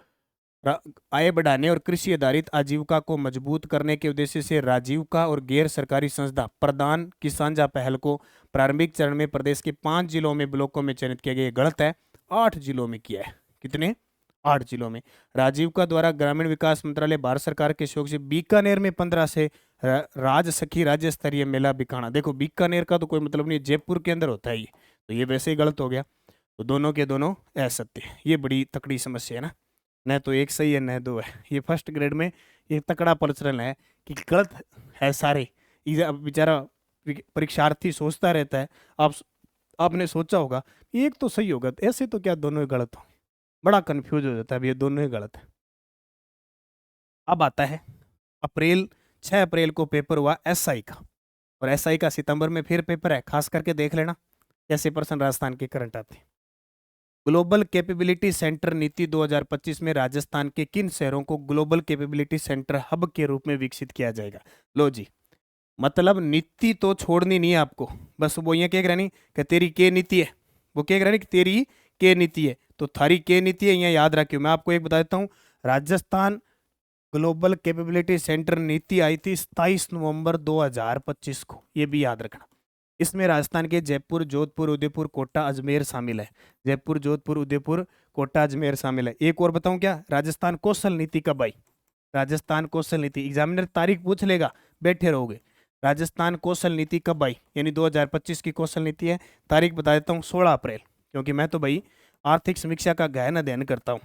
आय बढ़ाने और कृषि आधारित आजीविका को मजबूत करने के उद्देश्य से राजीविका और गैर सरकारी संस्था प्रदान की साझा पहल को प्रारंभिक चरण में प्रदेश के 5 जिलों में ब्लॉकों में चयनित किया गया। गलत है, 8 जिलों में किया है। कितने? 8 जिलों में। राजीविका द्वारा ग्रामीण विकास मंत्रालय भारत सरकार के सहयोग से बीकानेर में 15 से राज सखी राज्य स्तरीय मेला बिकाना। देखो बीकानेर का तो कोई मतलब नहीं, जयपुर के अंदर होता है ये, तो ये वैसे ही गलत हो गया, तो दोनों के दोनों असत्य। ये बड़ी तकड़ी समस्या है ना, न तो एक सही है न 2 है। ये फर्स्ट ग्रेड में ये तकड़ा प्रचलन है कि गलत है सारे। बेचारा परीक्षार्थी सोचता रहता है, आपने सोचा होगा एक तो सही होगा, ऐसे तो क्या दोनों ही गलत हो, बड़ा कंफ्यूज हो जाता है, ये दोनों ही गलत है। अब आता है अप्रैल, 6 अप्रैल को पेपर हुआ एसआई का, और एसआई का सितंबर में फिर पेपर है, खास करके देख लेना कैसे प्रश्न राजस्थान के करंट आते हैं। ग्लोबल कैपेबिलिटी सेंटर नीति 2025 में राजस्थान के किन शहरों को ग्लोबल कैपेबिलिटी सेंटर हब के रूप में विकसित किया जाएगा? लो जी, मतलब नीति तो छोड़नी नहीं है आपको, बस वो ये कह रहा नहीं कि तेरी के नीति है, वो कह रहा नहीं कि तेरी के नीति है, तो थारी के नीति है, यहाँ याद रखियो। मैं आपको एक बता देता हूँ, राजस्थान ग्लोबल कैपेबिलिटी सेंटर नीति आई थी 27 नवंबर 2025 को, ये भी याद रखना। इसमें राजस्थान के जयपुर, जोधपुर, उदयपुर, कोटा, अजमेर शामिल है। जयपुर, जोधपुर, उदयपुर, कोटा, अजमेर शामिल है। एक और बताऊं क्या, राजस्थान कौशल नीति कब आई? राजस्थान कौशल नीति एग्जामिनर तारीख पूछ लेगा, बैठे रहोगे। राजस्थान कौशल नीति कब आई, यानी 2025 की कौशल नीति है। तारीख बता देता हूँ 16 अप्रैल, क्योंकि मैं तो भाई आर्थिक समीक्षा का गहन अध्ययन करता हूँ।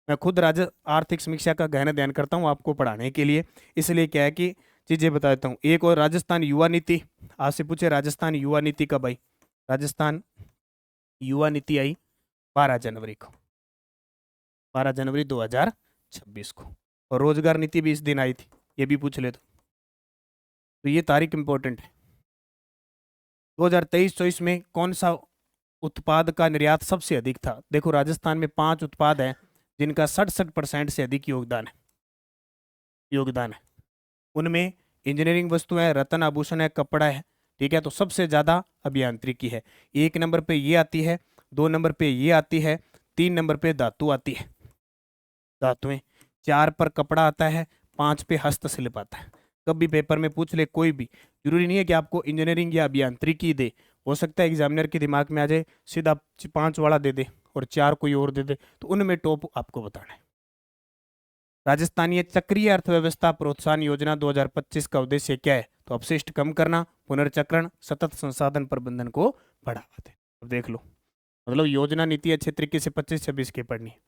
मैं खुद आर्थिक समीक्षा का गहन अध्ययन करता हूँ आपको पढ़ाने के लिए, इसलिए क्या है कि चीजें बता देता हूँ। एक और राजस्थान युवा नीति, आपसे पूछे राजस्थान युवा नीति कब आई। राजस्थान युवा नीति आई 12 जनवरी को, 12 जनवरी 2026 को। और रोजगार नीति भी इस दिन आई थी, ये भी पूछ ले तो ये तारीख इंपॉर्टेंट है। 2023-24 में कौन सा उत्पाद का निर्यात सबसे अधिक था। देखो राजस्थान में 5 उत्पाद हैं जिनका 67% से अधिक योगदान है। उनमें इंजीनियरिंग वस्तु है, रत्न आभूषण है, कपड़ा है, ठीक है। तो सबसे ज्यादा अभियांत्रिकी है। 1 नंबर पे ये आती है, 2 नंबर पे ये आती है, 3 नंबर पे धातु आती है, धातुएं, 4 पर कपड़ा आता है, 5 पे हस्तशिल्प आता है। कभी पेपर में पूछ ले कोई भी, जरूरी नहीं है कि आपको इंजीनियरिंग या अभियांत्रिकी दे, हो सकता है एग्जामिनर के दिमाग में आ जाए सीधा 5 वाला दे दे और 4 कोई और दे दे, तो उनमें टॉप आपको बताना है। राजस्थानीय चक्रीय अर्थव्यवस्था प्रोत्साहन योजना 2025 का उद्देश्य क्या है। तो अपशिष्ट कम करना, पुनर्चक्रण, सतत संसाधन प्रबंधन को बढ़ावा देना। अब देख लो, मतलब योजना नीति अच्छे तरीके से 25-26 की पढ़नी है।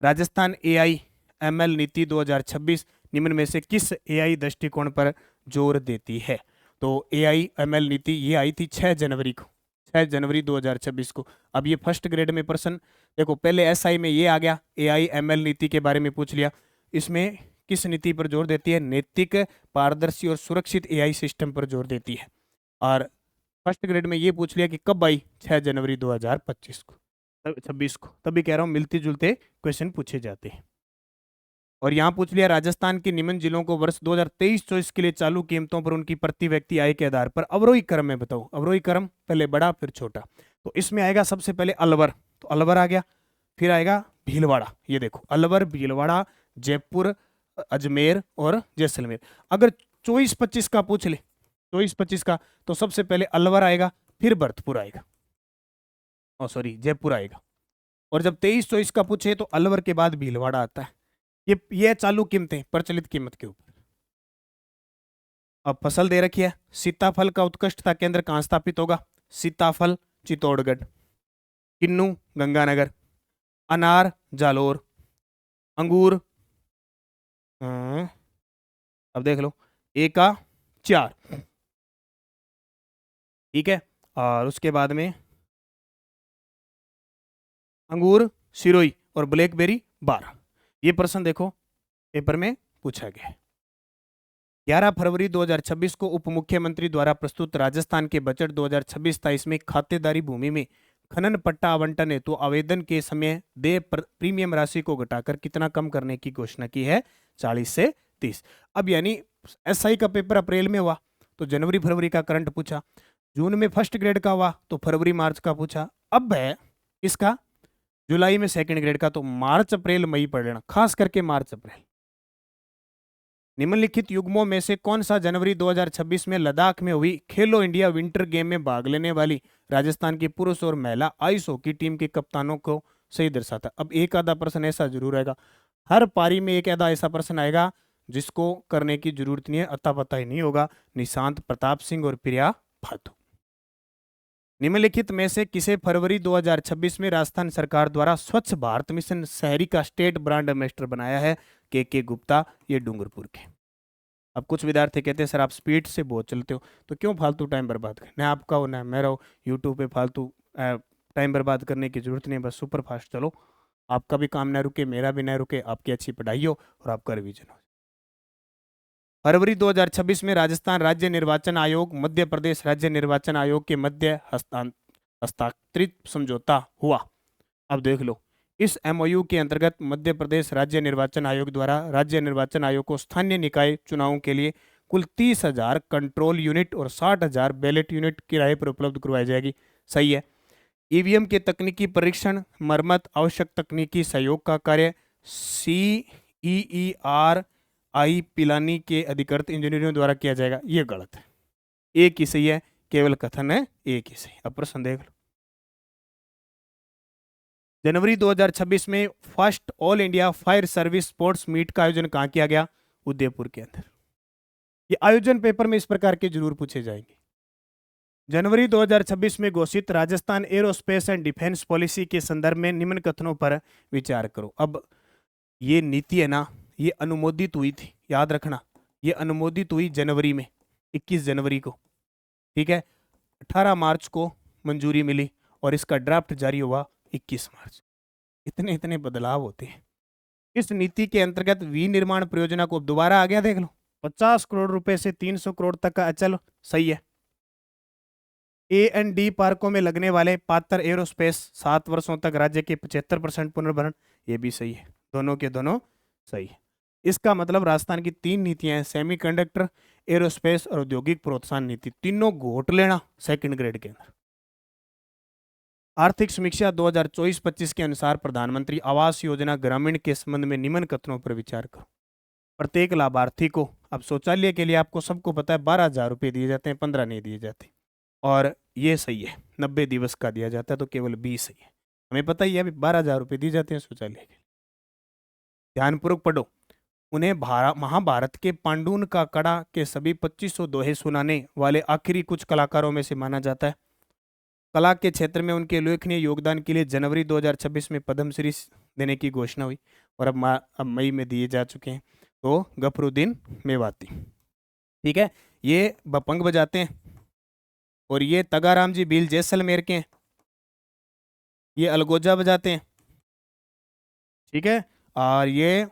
राजस्थान एआई एमएल नीति 2026 निम्न में से किस एआई दृष्टिकोण पर जोर देती है। तो एआई एमएल नीति ये आई थी 6 जनवरी को, 6 जनवरी 2026 को। अब ये फर्स्ट ग्रेड में प्रश्न, देखो पहले एसआई में ये आ गया, एआई एमएल नीति के बारे में पूछ लिया। इसमें किस नीति पर जोर देती है, नैतिक, पारदर्शी और सुरक्षित एआई सिस्टम पर जोर देती है। और फर्स्ट ग्रेड में ये पूछ लिया कि कब आई, 6 जनवरी 2025 को, 26 को। तभी कह रहा हूँ मिलते जुलते क्वेश्चन पूछे जाते हैं। और यहाँ पूछ लिया राजस्थान के निम्न जिलों को वर्ष 2023-24 के लिए चालू कीमतों पर उनकी प्रति व्यक्ति आय के आधार पर अवरोही क्रम में बताओ। अवरोही क्रम, पहले बड़ा फिर छोटा। तो इसमें आएगा सबसे पहले अलवर, तो अलवर आ गया। फिर आएगा भीलवाड़ा, ये देखो अलवर, भीलवाड़ा, जयपुर, अजमेर और जैसलमेर। अगर 24-25 का पूछ ले, 24-25 का, तो सबसे पहले अलवर आएगा, फिर भरतपुर आएगा, सॉरी जयपुर आएगा। और जब 23-24 का पूछे तो अलवर के बाद भीलवाड़ा आता है। ये चालू कीमतें प्रचलित कीमत के ऊपर। अब फसल दे रखी है, सीताफल का उत्कृष्टता केंद्र कहां स्थापित होगा। सीताफल चित्तौड़गढ़, किन्नू गंगानगर, अनार जालोर, अंगूर अब देख लो ए का 4, ठीक है। और उसके बाद में अंगूर सिरोई और ब्लैकबेरी 12। ये प्रश्न देखो पेपर में पूछा गया है। 11 फरवरी 2026 को उप मुख्यमंत्री द्वारा प्रस्तुत राजस्थान के बजट 2026-27 में खातेदारी भूमि में खनन पट्टा आवंटन हेतु आवेदन के समय देय प्रीमियम राशि को घटाकर कितना कम करने की घोषणा की है, 40 से 30। अब यानी एसआई का पेपर अप्रैल में हुआ तो जनवरी फरवरी का करंट पूछा, जून में फर्स्ट ग्रेड का हुआ तो फरवरी मार्च का पूछा, अब है इसका जुलाई में सेकंड ग्रेड का, तो मार्च अप्रैल मई पढ़ लेना, खास करके मार्च अप्रैल। निम्नलिखित युग्मों में से कौन सा जनवरी 2026 में लद्दाख में हुई खेलो इंडिया विंटर गेम में भाग लेने वाली राजस्थान की पुरुष और महिला आइस हॉकी टीम के कप्तानों को सही दर्शाता। अब एक आधा प्रश्न ऐसा जरूर आएगा, हर पारी में एक आधा ऐसा प्रश्न आएगा जिसको करने की जरूरत नहीं है, अता पता ही नहीं होगा। निशांत प्रताप सिंह और प्रिया भादु। निम्नलिखित में से किसे फरवरी 2026 में राजस्थान सरकार द्वारा स्वच्छ भारत मिशन शहरी का स्टेट ब्रांड एम्बेसडर बनाया है, के गुप्ता, ये डूंगरपुर के। अब कुछ विद्यार्थी कहते हैं सर आप स्पीड से बहुत चलते हो तो क्यों फालतू टाइम बर्बाद करें, ना आपका हो ना मेरा हो, यूट्यूब पे फालतू टाइम बर्बाद करने की जरूरत नहीं, बस सुपर फास्ट चलो, आपका भी काम ना रुके, मेरा भी ना रुके, आपकी अच्छी पढ़ाई हो और आपका रिवीजन हो। फरवरी 2026 में राजस्थान राज्य निर्वाचन आयोग मध्य प्रदेश राज्य निर्वाचन आयोग के मध्य हस्ताक्षरित समझौता हुआ। अब देख लो, इस एमओयू के अंतर्गत मध्य प्रदेश राज्य निर्वाचन आयोग द्वारा राज्य निर्वाचन आयोग को स्थानीय निकाय चुनावों के लिए कुल 30,000 कंट्रोल यूनिट और 60,000 बैलेट यूनिट किराए पर उपलब्ध करवाई जाएगी। सही है। ईवीएम के तकनीकी परीक्षण, मरम्मत, आवश्यक तकनीकी सहयोग का कार्य CEERI पिलानी के अधिकृत इंजीनियरों द्वारा किया जाएगा। ये गलत है, एक ही सही है, केवल कथन है एक ही सही। अब प्रश्न देख लो, जनवरी 2026 में first all India fire service sports meet का आयोजन कहाँ किया गया, उदयपुर के अंदर। ये आयोजन पेपर में इस प्रकार के जरूर पूछे जाएंगे। जनवरी 2026 में घोषित Rajasthan aerospace and defence policy के संदर्भ में निम्न कथनों पर विचार करो। अब ये नीति है ना, ये अनुमोदित हुई थी, याद रखना, ये अनुमोदित हुई जनवरी में, 21 जनवरी को, ठीक है। 18 मार्च को मंजूरी मिली और इसका ड्राफ्ट जारी हुआ 21 मार्च। इतने इतने बदलाव होते हैं। इस नीति के अंतर्गत विनिर्माण परियोजना को दोबारा आ गया, देख लो, 50 करोड़ रुपए से 300 करोड़ तक का अचल, सही है। A&D पार्कों में लगने वाले पात्र एरोस्पेस 7 वर्षों तक राज्य के 75% पुनर्भरण, ये भी सही है, दोनों के दोनों सही है। इसका मतलब राजस्थान की 3 नीतियां हैं, सेमीकंडक्टर, एरोस्पेस और औद्योगिक प्रोत्साहन नीति, तीनों घोट लेना सेकंड ग्रेड के अंदर। आर्थिक समीक्षा 2024-25 के अनुसार प्रधानमंत्री आवास योजना ग्रामीण के संबंध में निम्न कथनों पर विचार करो। प्रत्येक लाभार्थी को, अब शौचालय के लिए आपको सबको पता है 12,000 रुपये दिए जाते हैं, 15 नहीं दिए जाते, और ये सही है, 90 दिवस का दिया जाता है तो केवल 20 सही है। हमें पता ही है अभी 12,000 रुपये दिए जाते हैं शौचालय के लिए। ध्यानपूर्वक पढ़ो। उन्हें महाभारत के पांडुन का कड़ा के सभी 2500 दोहे सुनाने वाले आखिरी कुछ कलाकारों में से माना जाता है। कला के क्षेत्र में उनके उल्लेखनीय योगदान के लिए जनवरी 2026 में पद्मश्री देने की घोषणा हुई और अब मई में दिए जा चुके हैं। तो गफरुद्दीन मेवाती, ठीक है, ये बपंग बजाते हैं, और ये तगाराम जी भील जैसलमेर के हैं, ये अलगोजा बजाते हैं, ठीक है, और ये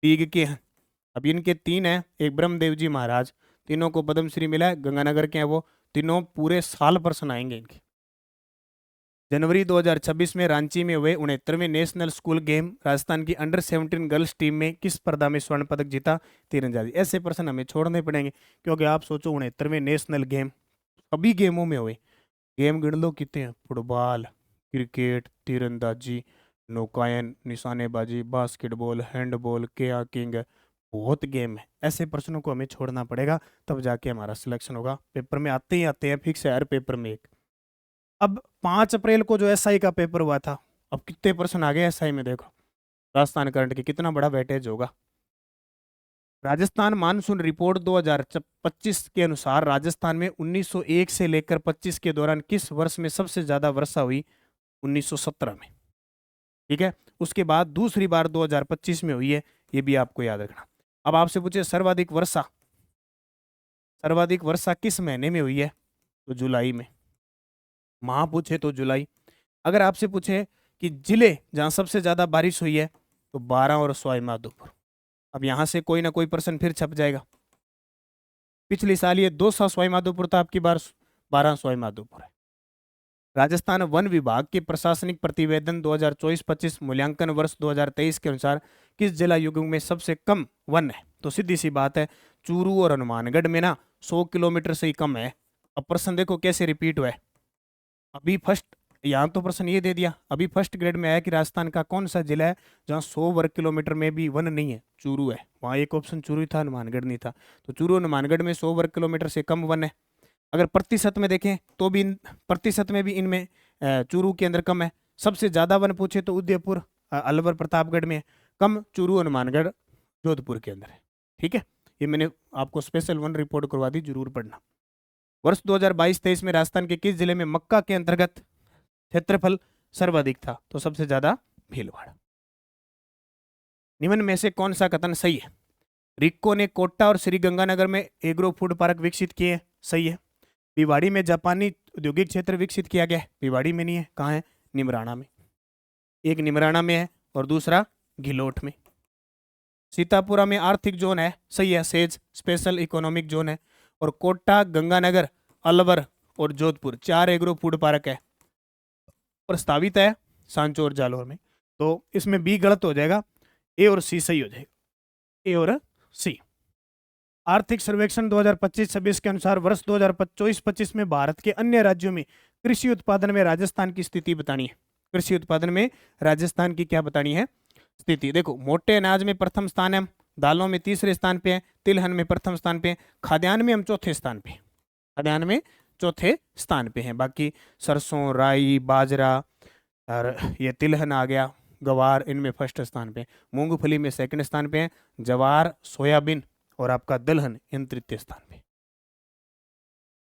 डीग के हैं। अब इनके 3 हैं, एक ब्रह्मदेव जी महाराज, तीनों को पद्मश्री मिला है, गंगानगर के हैं वो, तीनों पूरे साल पर सुनाएंगे इनके। जनवरी 2026 में रांची में हुए 69वें नेशनल स्कूल गेम, राजस्थान की अंडर 17 गर्ल्स टीम में किस स्पर्धा में स्वर्ण पदक जीता? तीरंदाजी। ऐसे प्रश्न हमें छोड़ने पड़ेंगे, क्योंकि आप सोचो 69वें नेशनल गेम, सभी गेमों में हुए, गेम गिन लो कितने हैं, फुटबॉल, क्रिकेट, तीरंदाजी, नौकायन, निशानेबाजी, बास्केटबॉल, हैंडबॉल, केयाकिंग, बहुत गेम है। ऐसे प्रश्नों को हमें छोड़ना पड़ेगा, तब जाके हमारा सिलेक्शन होगा। पेपर में आते ही आते हैं, फिक्स है हर पेपर में एक। अब 5 अप्रैल को जो एसआई का पेपर हुआ था, अब कितने प्रश्न आ गए एसआई में, देखो राजस्थान करंट की कितना बड़ा वेटेज होगा। राजस्थान मानसून रिपोर्ट 2025 के अनुसार राजस्थान में 1901 से लेकर 25 के दौरान किस वर्ष में सबसे ज्यादा वर्षा हुई? 1917 में, ठीक है। उसके बाद दूसरी बार 2025 में हुई है, ये भी आपको याद रखना। अब आपसे पूछे सर्वाधिक वर्षा किस महीने में हुई है? तो जुलाई में। माह पूछे तो जुलाई। अगर आपसे पूछे कि जिले जहां सबसे ज्यादा बारिश हुई है, तो 12 और सवाई माधोपुर। अब यहां से कोई ना कोई प्रश्न फिर छप जाएगा। पिछले साल ये 200 सवाई माधोपुर था, आपकी बार 12 सवाई माधोपुर है। राजस्थान वन विभाग के प्रशासनिक प्रतिवेदन 2024-25 मूल्यांकन वर्ष 2023 के अनुसार किस जिला युग्म में सबसे कम वन है? तो सीधी सी बात है, चूरू और हनुमानगढ़ में ना 100 किलोमीटर से ही कम है। अब प्रश्न देखो कैसे रिपीट हुआ है। अभी फर्स्ट, यहाँ तो प्रश्न ये दे दिया, अभी फर्स्ट ग्रेड में आया कि राजस्थान का कौन सा जिला है जहाँ 100 वर्ग किलोमीटर में भी वन नहीं है? चूरू है। वहाँ एक ऑप्शन चूरू था, हनुमानगढ़ नहीं था। तो चूरू हनुमानगढ़ में 100 वर्ग किलोमीटर से कम वन है। अगर प्रतिशत में देखें तो भी प्रतिशत में भी इनमें चूरू के अंदर कम है। सबसे ज्यादा वन पूछे तो उदयपुर, अलवर, प्रतापगढ़ में है। कम चूरू, हनुमानगढ़, जोधपुर के अंदर है, ठीक है। ये मैंने आपको स्पेशल वन रिपोर्ट करवा दी, जरूर पढ़ना। वर्ष 2022-23 में राजस्थान के किस जिले में मक्का के अंतर्गत क्षेत्रफल सर्वाधिक था? तो सबसे ज्यादा भीलवाड़ा। निम्न में से कौन सा कथन सही है? रिक्को ने कोटा और श्रीगंगानगर में एग्रो फूड पार्क विकसित किए, सही है। भिवाड़ी में जापानी औद्योगिक क्षेत्र विकसित किया गया, भिवाड़ी में नहीं है, कहाँ है? निमराना में। एक निमराना में है और दूसरा घिलोट में। सीतापुरा में आर्थिक जोन है, सही है, सेज स्पेशल इकोनॉमिक जोन है। और कोटा, गंगानगर, अलवर और जोधपुर 4 एग्रो फूड पार्क है, प्रस्तावित है सांचौर और जालौर में। तो इसमें बी गलत हो जाएगा, ए और सी सही हो जाएगा, ए और सी। आर्थिक सर्वेक्षण 2025-26 के अनुसार वर्ष 2024-25 में भारत के अन्य राज्यों में कृषि उत्पादन में राजस्थान की स्थिति बतानी है। कृषि उत्पादन में राजस्थान की क्या बतानी है? स्थिति। देखो, मोटे अनाज में प्रथम स्थान है, दालों में तीसरे स्थान पे है, तिलहन में प्रथम स्थान पे है, खाद्यान्न में हम चौथे स्थान पे, खाद्यान्न में चौथे स्थान पे हैं। बाकी सरसों, राई, बाजरा और ये तिलहन आ गया, गवार, इनमें फर्स्ट स्थान पे। मूंगफली में सेकंड स्थान पे है, जवार, सोयाबीन और आपका दलहन इन तृतीय स्थान पे।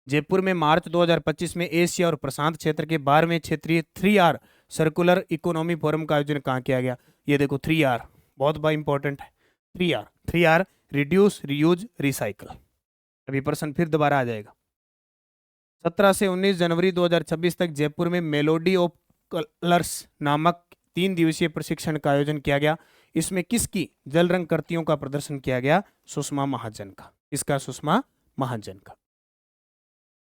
जयपुर में मार्च 2025 में एशिया और प्रशांत क्षेत्र के 12वें क्षेत्रीय 3R सर्कुलर इकोनॉमी फोरम का आयोजन कहाँ किया गया? ये देखो 3R बहुत बड़ा इंपॉर्टेंट है। 3R reduce, reuse, recycle. अभी प्रश्न फिर दोबारा आ जाएगा। 17 से 19 जनवरी 2026 तक जयपुर में मेलोडी ऑफ कलर्स नामक 3 दिवसीय प्रशिक्षण का आयोजन किया गया। इसमें किसकी जल रंग कृतियों का प्रदर्शन किया गया? सुषमा महाजन का। इसका सुषमा महाजन का।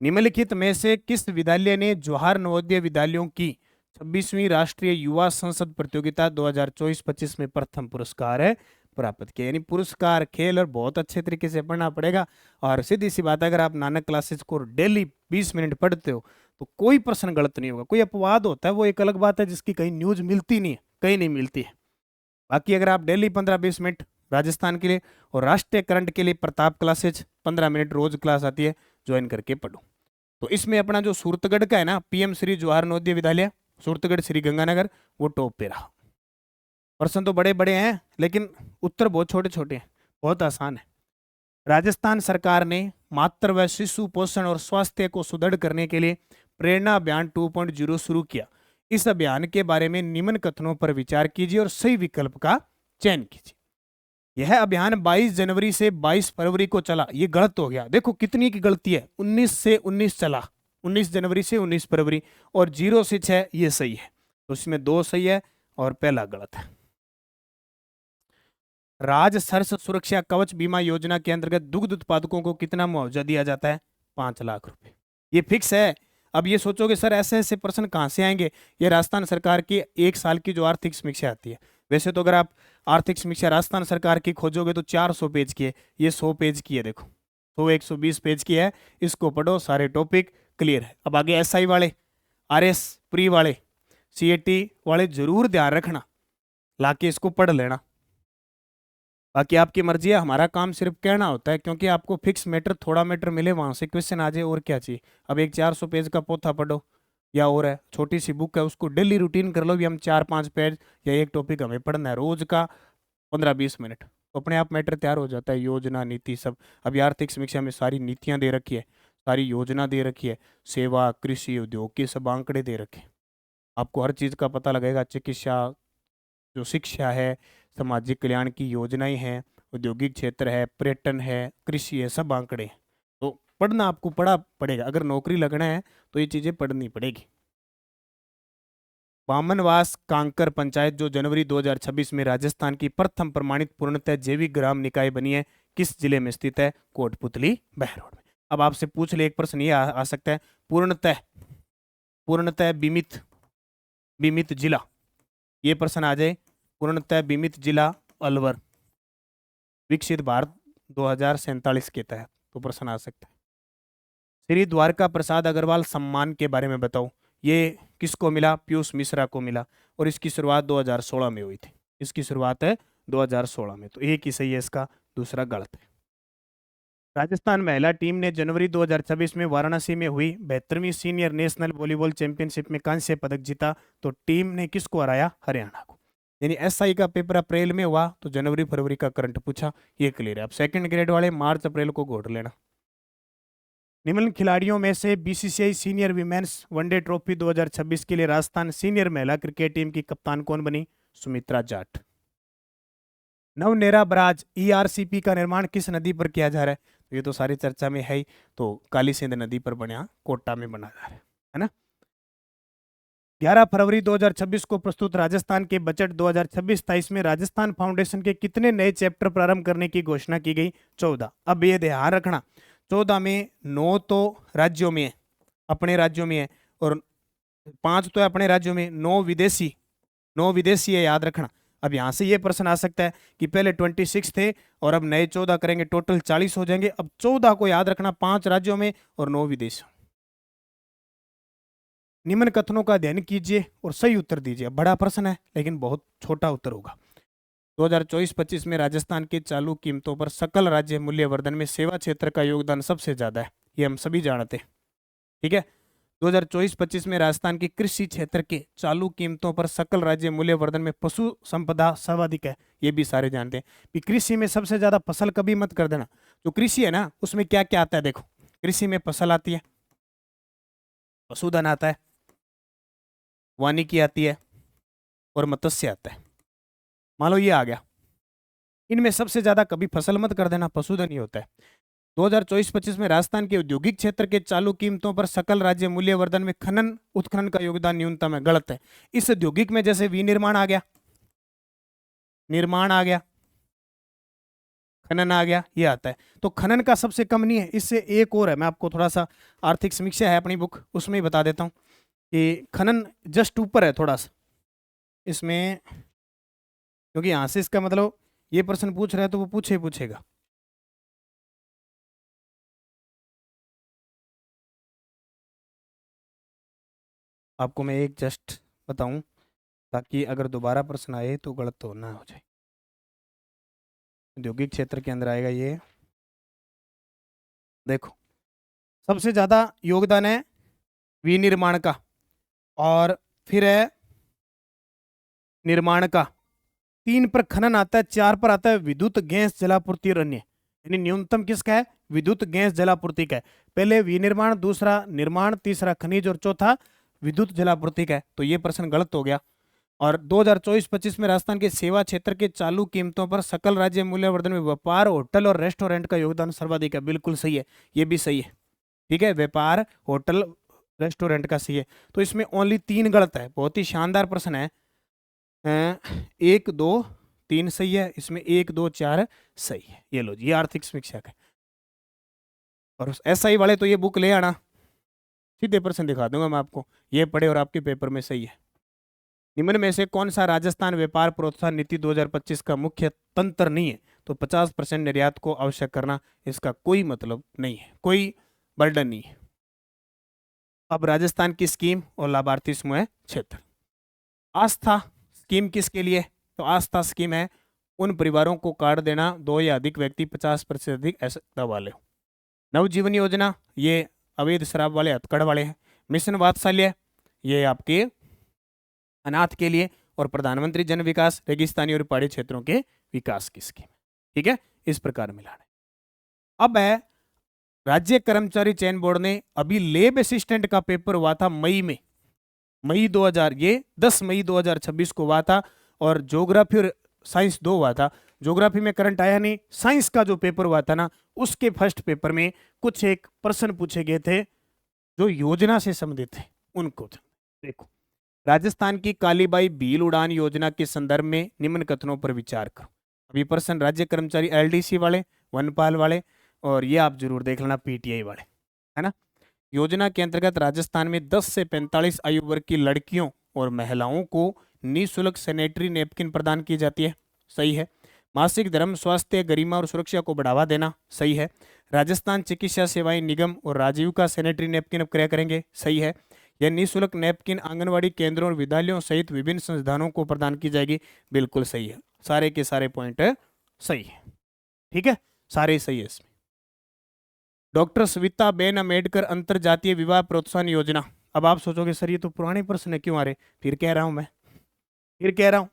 निम्नलिखित में से किस विद्यालय ने जवाहर नवोदय विद्यालयों की 26वीं राष्ट्रीय युवा संसद प्रतियोगिता 2024-25 में प्रथम पुरस्कार प्राप्त किया? यानी पुरस्कार, खेल और बहुत अच्छे तरीके से पढ़ना पड़ेगा। और सीधी सी बात, अगर आप नानक क्लासेज को डेली 20 मिनट पढ़ते हो तो कोई प्रश्न गलत नहीं होगा। कोई अपवाद होता है वो एक अलग बात है, जिसकी कहीं न्यूज मिलती नहीं है, कहीं नहीं मिलती है। बाकी अगर आप डेली 15-20 मिनट राजस्थान के लिए और राष्ट्रीय करंट के लिए प्रताप क्लासेज 15 मिनट रोज क्लास आती है, ज्वाइन करके पढ़ो। तो इसमें अपना जो सूरतगढ़ का है ना, पीएम श्री जवाहर नवोदय विद्यालय सूरतगढ़ श्री गंगानगर, वो टॉप पे रहा। प्रश्न तो बड़े बड़े हैं लेकिन उत्तर बहुत छोटे छोटे हैं, बहुत आसान है। राजस्थान सरकार ने मातृ व शिशु पोषण और स्वास्थ्य को सुदृढ़ करने के लिए प्रेरणा अभियान 2.0 शुरू किया। इस अभियान के बारे में निम्न कथनों पर विचार कीजिए और सही विकल्प का चयन कीजिए। यह अभियान 22 जनवरी से 22 फरवरी को चला। ये गलत हो गया, देखो कितनी की गलती है। 19 से 19 चला, 19 जनवरी से 19 फरवरी, और 0 से 6 ये सही है। तो इसमें 2 सही है और पहला गलत है। राजसर्स सुरक्षा कवच बीमा योजना के अंतर्गत दुग्ध उत्पादकों को कितना मुआवजा दिया जाता है? 5 लाख रुपए। ये फिक्स है। अब ये सोचोगे सर ऐसे ऐसे प्रश्न कहाँ से आएंगे? ये राजस्थान सरकार की 1 साल की जो आर्थिक समीक्षा आती है। वैसे तो अगर आप आर्थिक समीक्षा राजस्थान सरकार की खोजोगे तो 400 पेज की है, ये 100 पेज की है। देखो 120 पेज की है। इसको पढ़ो, सारे टॉपिक क्लियर है। अब आगे SI वाले, RS प्री वाले, CAT वाले जरूर ध्यान रखना, लाके इसको पढ़ लेना। बाकी आपकी मर्जी है, हमारा काम सिर्फ कहना होता है, क्योंकि आपको फिक्स मैटर, थोड़ा मैटर मिले वहां से क्वेश्चन आ जाए, और क्या चाहिए। अब एक 400 पेज का पोथा पढ़ो या और है, छोटी सी बुक है, उसको डेली रूटीन कर लो भी हम 4-5 पेज या एक टॉपिक हमें पढ़ना है रोज का 15-20 मिनट, तो अपने आप मैटर तैयार हो जाता है। योजना नीति सब, अभी आर्थिक समीक्षा में सारी नीतियां दे रखी है, सारी योजना दे रखी है, सेवा, कृषि, उद्योग के सब आंकड़े दे रखे। आपको हर चीज का पता लगेगा। चिकित्सा, जो शिक्षा है, सामाजिक कल्याण की योजनाएं हैं, औद्योगिक क्षेत्र है, पर्यटन है, कृषि है, सब आंकड़े हैं। तो पढ़ना आपको पढ़ा पड़ेगा। अगर नौकरी लगना है तो ये चीजें पढ़नी पड़ेगी। बामनवास कांकर पंचायत जो जनवरी 2026 में राजस्थान की प्रथम प्रमाणित पूर्णतः जैविक ग्राम निकाय बनी है, किस जिले में स्थित है? कोटपुतली, बहरौड में। अब आपसे पूछ ले एक प्रश्न ये आ सकता है, पूर्णतः बीमित जिला, ये प्रश्न आ जाए। पूर्णतः बीमित जिला अलवर, विकसित भारत 2047 के तहत, तो प्रश्न आ सकता है। श्री द्वारका प्रसाद अग्रवाल सम्मान के बारे में बताओ। ये किसको मिला? पीयूष मिश्रा को मिला, और इसकी शुरुआत 2016 में हुई थी। इसकी शुरुआत है 2016 में, तो एक ही सही है इसका, दूसरा गलत है। राजस्थान महिला टीम ने जनवरी 2026 में वाराणसी में हुई 72वीं सीनियर नेशनल वॉलीबॉल चैंपियनशिप में कांस्य पदक जीता। तो टीम ने किसको हराया? हरियाणा को। यानी SI का पेपर अप्रैल में हुआ, तो जनवरी फरवरी का करंट पूछा, ये क्लियर है। अब सेकंड ग्रेड वाले मार्च अप्रैल को घोट लेना। निम्न खिलाड़ियों में से BCCI senior women's one day trophy 2026 के लिए राजस्थान सीनियर महिला क्रिकेट टीम की कप्तान कौन बनी? सुमित्रा जाट। नवनेरा बराज ERCP का निर्माण किस नदी पर किया जा रहा है? तो ये तो सारी चर्चा में है ही, तो काली सिंध नदी पर बना, कोटा में बना जा रहा है ना। 11 फरवरी 2026 को प्रस्तुत राजस्थान के बजट 2026-27 में राजस्थान फाउंडेशन के कितने नए चैप्टर प्रारंभ करने की घोषणा की गई? 14। अब ये ध्यान रखना, 14 में 9 तो राज्यों में है, अपने राज्यों में है, और 5 तो है अपने राज्यों में, 9 विदेशी है, याद रखना। अब यहां से ये प्रश्न आ सकता है कि पहले 26 थे और अब नए 14 करेंगे, टोटल 40 हो जाएंगे। अब 14 को याद रखना, 5 राज्यों में और 9 विदेश। निम्न कथनों का अध्ययन कीजिए और सही उत्तर दीजिए। बड़ा प्रश्न है लेकिन बहुत छोटा उत्तर होगा। 2024-25 में राजस्थान की चालू कीमतों पर सकल राज्य मूल्य वर्धन में सेवा क्षेत्र का योगदान सबसे ज्यादा है, ये हम सभी जानते हैं, ठीक है। 2024-25 में राजस्थान की कृषि क्षेत्र के चालू कीमतों पर सकल राज्य मूल्य वर्धन में पशु संपदा सर्वाधिक है। ये भी सारे जानते हैं कि कृषि में सबसे ज्यादा फसल कभी मत कर देना। जो कृषि है ना उसमें क्या क्या आता है देखो, कृषि में फसल आती है, पशुधन आता है, वानिकी आती है और मत्स्य आता है। मान लो ये आ गया, इनमें सबसे ज्यादा कभी फसल मत कर देना, पशुधन ही होता है। 2024-25 में राजस्थान के औद्योगिक क्षेत्र के चालू कीमतों पर सकल राज्य मूल्य वर्धन में खनन उत्खनन का योगदान न्यूनतम है। गलत है। इस औद्योगिक में जैसे विनिर्माण आ गया, निर्माण आ गया, खनन आ गया, ये आता है। तो खनन का सबसे कम नहीं है। इससे एक और है, मैं आपको थोड़ा सा आर्थिक समीक्षा है अपनी बुक उसमें ही बता देता हूँ कि खनन जस्ट ऊपर है थोड़ा सा इसमें, क्योंकि यहां से इसका मतलब ये प्रश्न पूछ रहा है तो वो पूछेगा। आपको मैं एक जस्ट बताऊं ताकि अगर दोबारा प्रश्न आए तो गलत तो ना हो जाए। औद्योगिक क्षेत्र के अंदर आएगा ये, देखो सबसे ज्यादा योगदान है विनिर्माण का, और फिर है निर्माण का, 3 पर खनन आता है, 4 पर आता है विद्युत गैस जलापूर्ति और अन्य। यानी न्यूनतम किसका है? विद्युत गैस जलापूर्ति का है। पहले विनिर्माण, दूसरा निर्माण, तीसरा खनिज और चौथा विद्युत जलापूर्ति का है। तो ये प्रश्न गलत हो गया। और 2024-25 में राजस्थान के सेवा क्षेत्र के चालू कीमतों पर सकल राज्य मूल्यवर्धन में व्यापार, होटल और रेस्टोरेंट का योगदान सर्वाधिक है। बिल्कुल सही है, ये भी सही है। ठीक है, व्यापार, होटल, रेस्टोरेंट का सही है। तो इसमें ओनली 3 गलत है। बहुत ही शानदार प्रश्न है। 1 2 3 सही है, इसमें 1 2 4 सही है। ये लो जी, ये आर्थिक समीक्षा का है। और SI वाले तो ये बुक ले आना, सीधे प्रश्न दिखा दूंगा मैं आपको, ये पढ़े और आपके पेपर में सही है। निम्न में से कौन सा राजस्थान व्यापार प्रोत्साहन नीति 2025 का मुख्य तंत्र नहीं है? तो 50% निर्यात को आवश्यक करना, इसका कोई मतलब नहीं है, कोई बर्डन नहीं है। अब राजस्थान की स्कीम और लाभार्थी समूह क्षेत्र। आस्था स्कीम किसके लिए? तो आस्था स्कीम है उन परिवारों को कार्ड देना 2 या अधिक व्यक्ति 50% अधिक आवश्यकता वाले हो। नवजीवन योजना ये अवैध शराब वाले, हथकड़ वाले हैं। मिशन वात्सल्य ये आपके अनाथ के लिए। और प्रधानमंत्री जन विकास रेगिस्तानी और पहाड़ी क्षेत्रों के विकास की स्कीम। ठीक है, इस प्रकार मिलाना है। अब है राज्य कर्मचारी चयन बोर्ड ने अभी लेब असिस्टेंट का पेपर हुआ था मई 2000, ये 10 मई 2026 को हुआ था। और ज्योग्राफी और साइंस 2 हुआ था। ज्योग्राफी में करंट आया नहीं। साइंस का जो पेपर हुआ था ना, उसके फर्स्ट पेपर में कुछ एक प्रश्न पूछे गए थे जो योजना से संबंधित थे उनको। देखो, राजस्थान की कालीबाई भील उड़ान योजना के संदर्भ में निम्न कथनों पर विचार करो। अभी प्रश्न राज्य कर्मचारी LDC वाले, वनपाल वाले, और ये आप जरूर देख लेना PTI वाले, है ना। योजना के अंतर्गत राजस्थान में 10 से 45 आयु वर्ग की लड़कियों और महिलाओं को निःशुल्क सैनिटरी नैपकिन प्रदान की जाती है। सही है। मासिक धर्म, स्वास्थ्य, गरिमा और सुरक्षा को बढ़ावा देना। सही है। राजस्थान चिकित्सा सेवाएं निगम और राजीव का सैनिटरी नैपकिन अब क्रय करेंगे। सही है। यह निःशुल्क नैपकिन आंगनवाड़ी केंद्रों और विद्यालयों सहित विभिन्न संस्थानों को प्रदान की जाएगी। बिल्कुल सही है, सारे के सारे पॉइंट सही है। ठीक है, सारे सही है इसमें। डॉक्टर सविता बेन अम्बेडकर अंतर जातीय विवाह प्रोत्साहन योजना। अब आप सोचोगे सर ये तो पुराने प्रश्न है, क्यों आ रहे? फिर कह रहा हूं,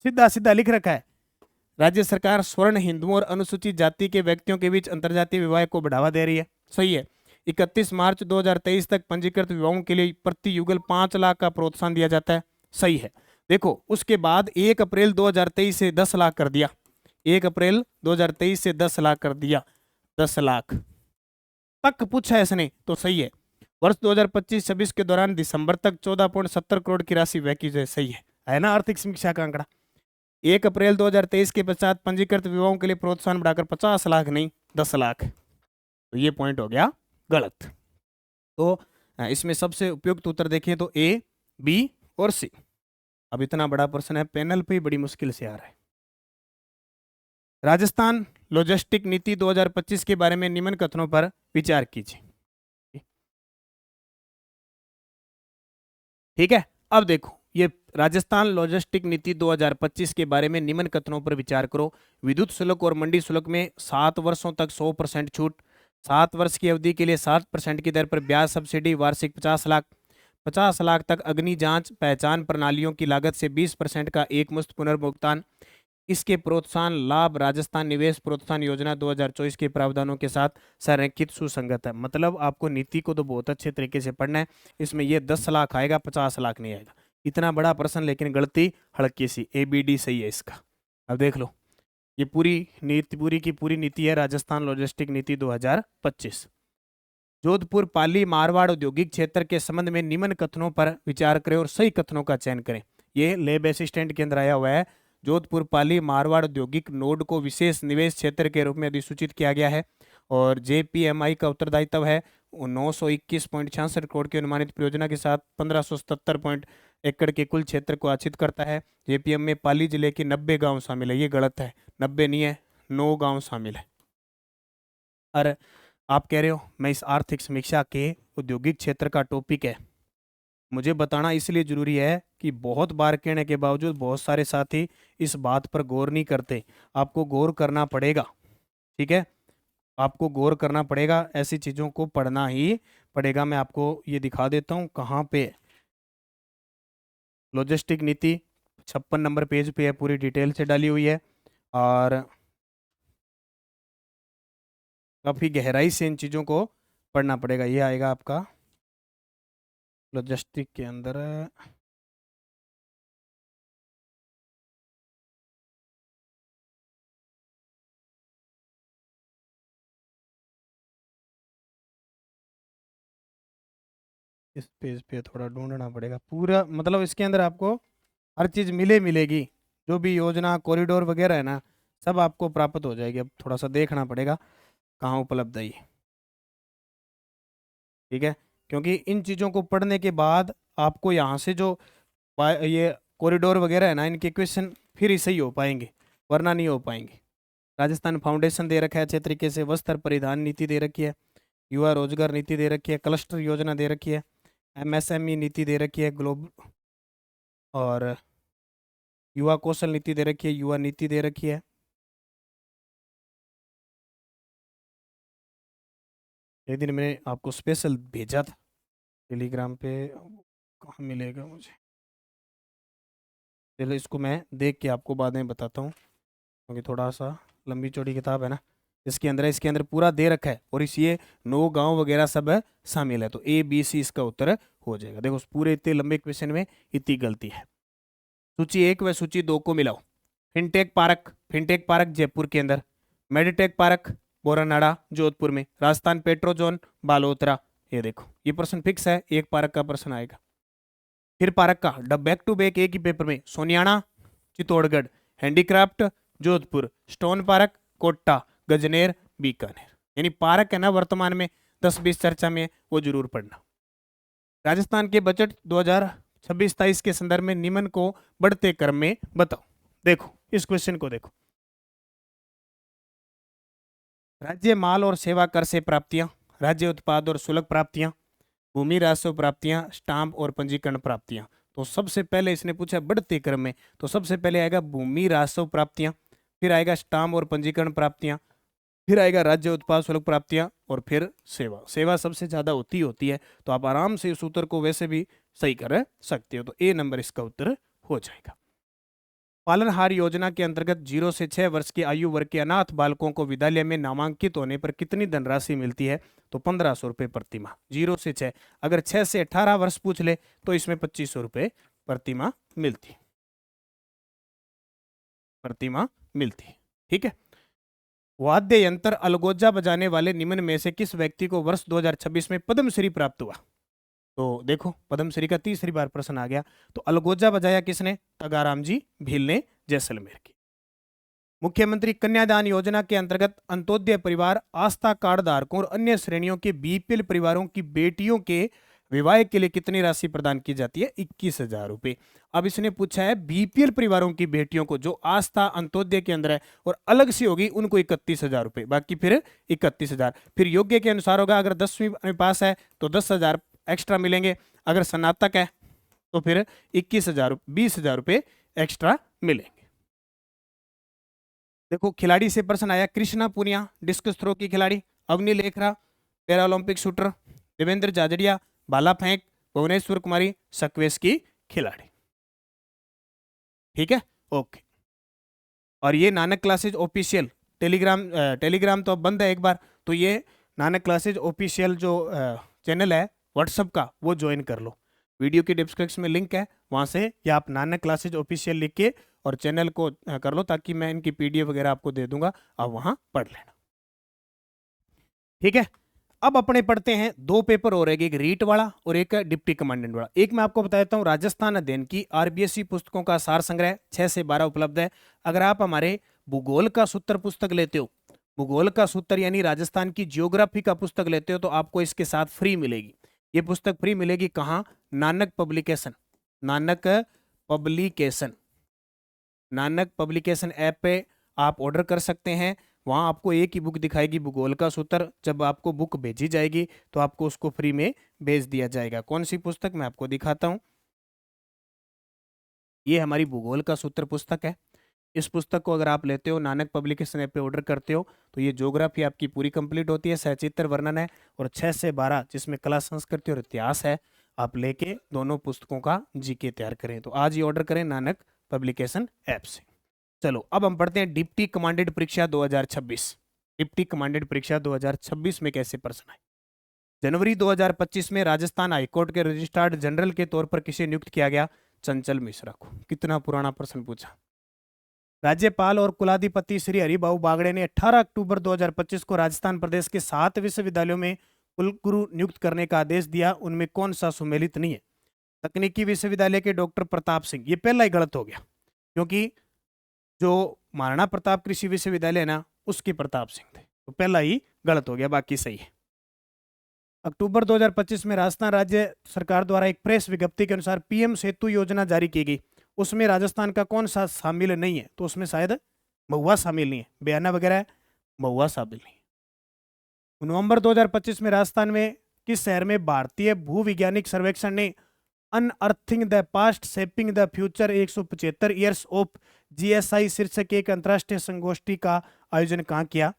सीधा सीधा लिख रखा है। राज्य सरकार स्वर्ण, हिंदुओं और अनुसूचित जाति के व्यक्तियों के बीच अंतरजातीय विवाह को बढ़ावा दे रही है। सही है। 31 मार्च 2023 तक पंजीकृत विवाहों के लिए प्रति युगल 5 लाख का प्रोत्साहन दिया जाता है। सही है। देखो, उसके बाद 1 अप्रैल 2023 से 10 लाख कर दिया। 1 अप्रैल 2023 से 10 लाख कर दिया। 10 लाख तक पूछा है इसने, तो सही है। वर्ष 2025-26 के दौरान दिसंबर तक 14.70 करोड़ की राशि व्यय की जाए। सही है ना आर्थिक समीक्षा का आंकड़ा। 1 अप्रैल 2023 के पश्चात पंजीकृत विवाहों के लिए प्रोत्साहन बढ़ाकर 50 लाख नहीं 10 लाख। तो ये पॉइंट हो गया गलत। तो इसमें सबसे उपयुक्त उत्तर देखें तो A, B और C। अब इतना बड़ा प्रश्न है, पैनल पे बड़ी मुश्किल से आ रहा है। राजस्थान लॉजिस्टिक नीति 2025 के बारे में निम्न कथनों पर विचार कीजिए। ठीक है, अब देखो ये राजस्थान लॉजिस्टिक नीति 2025 के बारे में निम्न कथनों पर विचार करो। विद्युत शुल्क और मंडी शुल्क में 7 वर्षों तक 100% छूट। 7 वर्ष की अवधि के लिए 7% की दर पर ब्याज सब्सिडी, वार्षिक 50 लाख। 50 लाख तक अग्नि जांच पहचान प्रणालियों की लागत से 20% का एकमुश्त पुनर्भुगतान। इसके प्रोत्साहन लाभ राजस्थान निवेश प्रोत्साहन योजना 2024 के प्रावधानों के साथ संरेखित सुसंगत है। मतलब आपको नीति को तो बहुत अच्छे तरीके से पढ़ना है। इसमें ये 10 लाख आएगा, 50 लाख नहीं आएगा। इतना बड़ा प्रश्न, लेकिन गलती हल्की सी, ABD सही है इसका। अब देख लो, ये पूरी नीति, पूरी की पूरी नीति है राजस्थान लॉजिस्टिक नीति 2025। जोधपुर पाली मारवाड़ औद्योगिक क्षेत्र के संबंध में निम्न कथनों पर विचार करें और सही कथनों का चयन करें। ये लेब असिस्टेंट के अंदर आया हुआ है। जोधपुर पाली मारवाड़ औद्योगिक नोड को विशेष निवेश क्षेत्र के रूप में अधिसूचित किया गया है और JPMI का उत्तरदायित्व है 921.66 करोड़ की अनुमानित परियोजना के साथ 1577 एकड़ के कुल क्षेत्र को आच्छित करता है। JPM में पाली जिले के 90 गांव शामिल है। ये गलत है, 90 नहीं है, 9 गांव शामिल है। और आप कह रहे हो मैं इस आर्थिक समीक्षा के औद्योगिक क्षेत्र का टॉपिक है, मुझे बताना इसलिए जरूरी है कि बहुत बार कहने के बावजूद बहुत सारे साथी इस बात पर गौर नहीं करते। आपको गौर करना पड़ेगा, ठीक है, आपको गौर करना पड़ेगा, ऐसी चीज़ों को पढ़ना ही पड़ेगा। मैं आपको ये दिखा देता हूँ कहाँ पे। लॉजिस्टिक नीति 56 नंबर पेज पे है, पूरी डिटेल से डाली हुई है और काफ़ी गहराई से इन चीज़ों को पढ़ना पड़ेगा। ये आएगा आपका लॉजिस्टिक के अंदर। इस पेज पे थोड़ा ढूंढना पड़ेगा पूरा, मतलब इसके अंदर आपको हर चीज़ मिलेगी। जो भी योजना कॉरिडोर वगैरह है ना, सब आपको प्राप्त हो जाएगी। अब थोड़ा सा देखना पड़ेगा कहाँ उपलब्ध है ये, ठीक है, क्योंकि इन चीज़ों को पढ़ने के बाद आपको यहाँ से जो ये कॉरिडोर वगैरह है ना, इनके क्वेश्चन फिर ही सही हो पाएंगे, वरना नहीं हो पाएंगे। राजस्थान फाउंडेशन दे रखा है अच्छे तरीके से, वस्त्र परिधान नीति दे रखी है, युवा रोजगार नीति दे रखी है, क्लस्टर योजना दे रखी है, MSME नीति दे रखी है, ग्लोबल और युवा कौशल नीति दे रखी है, युवा नीति दे रखी है। एक दिन मैंने आपको स्पेशल भेजा था टेलीग्राम पे, कहाँ मिलेगा मुझे, चलो इसको मैं देख के आपको बाद में बताता हूँ, क्योंकि थोड़ा सा लंबी चौड़ी किताब है ना। इसके अंदर पूरा दे रखा है और इस ये 9 गांव वगैरह सब शामिल है, तो ABC इसका उत्तर हो जाएगा। देखो पूरे इतने लंबे क्वेश्चन में इतनी गलती है। सूची 1 व सूची 2 को मिलाओ। फिनटेक पार्क जयपुर के अंदर, मेडिटेक पार्क बोरानाड़ा जोधपुर में, राजस्थान पेट्रोजोन बालोतरा। ये देखो ये प्रश्न फिक्स है, एक पार्क का प्रश्न आएगा। फिर पार्क का बैक टू बैक एक ही पेपर में, Soniyana Chittorgarh, handicraft Jodhpur, stone park Kota, Gajner Bikaner. यानी पार्क है ना वर्तमान में 10-20 चर्चा में, वो जरूर पढ़ना। राजस्थान के बजट 2026-27 के संदर्भ में निम्न को बढ़ते क्रम में बताओ। देखो इस क्वेश्चन को देखो, राज्य माल और सेवा कर से प्राप्तियां, राज्य उत्पाद और शुल्क प्राप्तियां, भूमि राजस्व प्राप्तियां, स्टाम्प और पंजीकरण प्राप्तियां। तो सबसे पहले इसने पूछा बढ़ते क्रम में, तो सबसे पहले आएगा भूमि राजस्व प्राप्तियां, फिर आएगा स्टाम्प और पंजीकरण प्राप्तियां, फिर आएगा राज्य उत्पाद शुल्क प्राप्तियां और फिर सेवा सबसे ज्यादा होती है। तो आप आराम से इस उत्तर को वैसे भी सही कर सकते हो, तो A नंबर इसका उत्तर हो जाएगा। पालनहार योजना के अंतर्गत 0 से 6 वर्ष की आयु वर्ग के अनाथ बालकों को विद्यालय में नामांकित होने पर कितनी धनराशि मिलती है? तो 1500 रुपये प्रति माह, 0 से 6। अगर 6 से 18 वर्ष पूछ ले तो इसमें 2500 रुपये प्रति माह मिलती, ठीक है। वाद्य यंत्र अलगोजा बजाने वाले निम्न में से किस व्यक्ति को वर्ष 2026 में पद्मश्री प्राप्त हुआ? तो देखो पद्मश्री का तीसरी बार प्रश्न आ गया। तो अलगोजा बजाया किसने? तगाराम जी भील ने, जैसलमेर की। मुख्यमंत्री कन्यादान योजना के अंतर्गत अंत्योदय परिवार, आस्था कार्ड धारकों और अन्य श्रेणियों के BPL परिवारों की बेटियों के विवाह के लिए कितनी राशि प्रदान की जाती है? 21,000 रुपये। अब इसने पूछा है BPL परिवारों की बेटियों को, जो आस्था अंत्योदय के अंदर है और अलग से होगी, उनको 31,000 रुपये, बाकी फिर 31,000। फिर योग्य के अनुसार होगा, अगर 10वीं में पास है तो 10,000 एक्स्ट्रा मिलेंगे, अगर स्नातक है तो फिर 21,000 20,000 रुपये एक्स्ट्रा मिलेंगे। देखो खिलाड़ी से प्रश्न आया, कृष्णा पुनिया डिस्कस थ्रो की खिलाड़ी, Avani Lekhara para Olympic shooter, Devendra Jhajharia भाला फेंक, भुवनेश्वर कुमारी स्क्वैश की खिलाड़ी। ठीक है, ओके। और ये नानक क्लासेज ऑफिशियल टेलीग्राम तो अब बंद है एक बार, तो ये नानक क्लासेज ऑफिशियल जो चैनल है व्हाट्सएप का वो ज्वाइन कर लो। वीडियो की डिस्क्रिप्शन में लिंक है, वहाँ से या आप नानक क्लासेज ऑफिशियल लिख के और चैनल को कर लो, ताकि मैं इनकी पीडीएफ वगैरह आपको दे दूंगा, आप वहाँ पढ़ लेना। ठीक है, अब अपने पढ़ते हैं दो पेपर और एक रीट वाला और एक डिप्टी कमांडेंट वाला। एक मैं आपको बताता हूँ राजस्थान अध्ययन की आरबीएसई पुस्तकों का सार संग्रह 6 से 12 उपलब्ध है। अगर आप हमारे भूगोल का सूत्र पुस्तक लेते हो, भूगोल का सूत्र यानी राजस्थान की जियोग्राफी का पुस्तक लेते हो, तो आपको इसके साथ फ्री मिलेगी। ये पुस्तक फ्री मिलेगी कहाँ? Nanak publication, Nanak publication, Nanak publication app पे आप ऑर्डर कर सकते हैं। वहाँ आपको एक ही बुक दिखाएगी भूगोल का सूत्र। जब आपको बुक भेजी जाएगी तो आपको उसको फ्री में भेज दिया जाएगा। कौन सी पुस्तक मैं आपको दिखाता हूँ, ये हमारी भूगोल का सूत्र पुस्तक है। इस पुस्तक को अगर आप लेते हो, नानक पब्लिकेशन ऐप पे ऑर्डर करते हो, तो ये ज्योग्राफी आपकी पूरी कंप्लीट होती है, सचित्र वर्णन है, और 6 से 12 जिसमें कला संस्कृति और इतिहास है, आप लेके दोनों पुस्तकों का जीके तैयार करें। तो आज ही ऑर्डर करें नानक पब्लिकेशन ऐप से। चलो अब हम पढ़ते हैं डिप्टी कमांडेंट परीक्षा 2026। डिप्टी कमांडेंट परीक्षा 2026 में कैसे प्रश्न आए। जनवरी 2025 में राजस्थान हाईकोर्ट के रजिस्ट्रार जनरल के तौर पर किसे नियुक्त किया गया? चंचल मिश्रा को। कितना पुराना प्रश्न पूछा। राज्यपाल और कुलाधिपति श्री हरिबाबू बागड़े ने 18 अक्टूबर 2025 को राजस्थान प्रदेश के 7 विश्वविद्यालयों में कुलगुरु नियुक्त करने का आदेश दिया, उनमें कौन सा सुमेलित नहीं है? तकनीकी विश्वविद्यालय के डॉक्टर प्रताप सिंह। ये पहला ही गलत हो गया, क्योंकि जो महाराणा प्रताप कृषि विश्वविद्यालय है ना, उसके प्रताप सिंह थे, तो पहला ही गलत हो गया, बाकी सही है। अक्टूबर 2025 में राजस्थान राज्य सरकार द्वारा एक प्रेस विज्ञप्ति के अनुसार पीएम सेतु योजना जारी की गई, उसमें राजस्थान का कौन सा शामिल नहीं है? तो उसमें शायद महुआ शामिल नहीं है, बयाना वगैरह है, महुआ शामिल नहीं है। नवंबर 2025 में राजस्थान में किस शहर में भारतीय भूविज्ञानिक सर्वेक्षण ने unearthing the past shaping the future 175 years of GSI शीर्षक के एक अंतर्राष्ट्रीय संगोष्ठी का आयोजन कहाँ किया?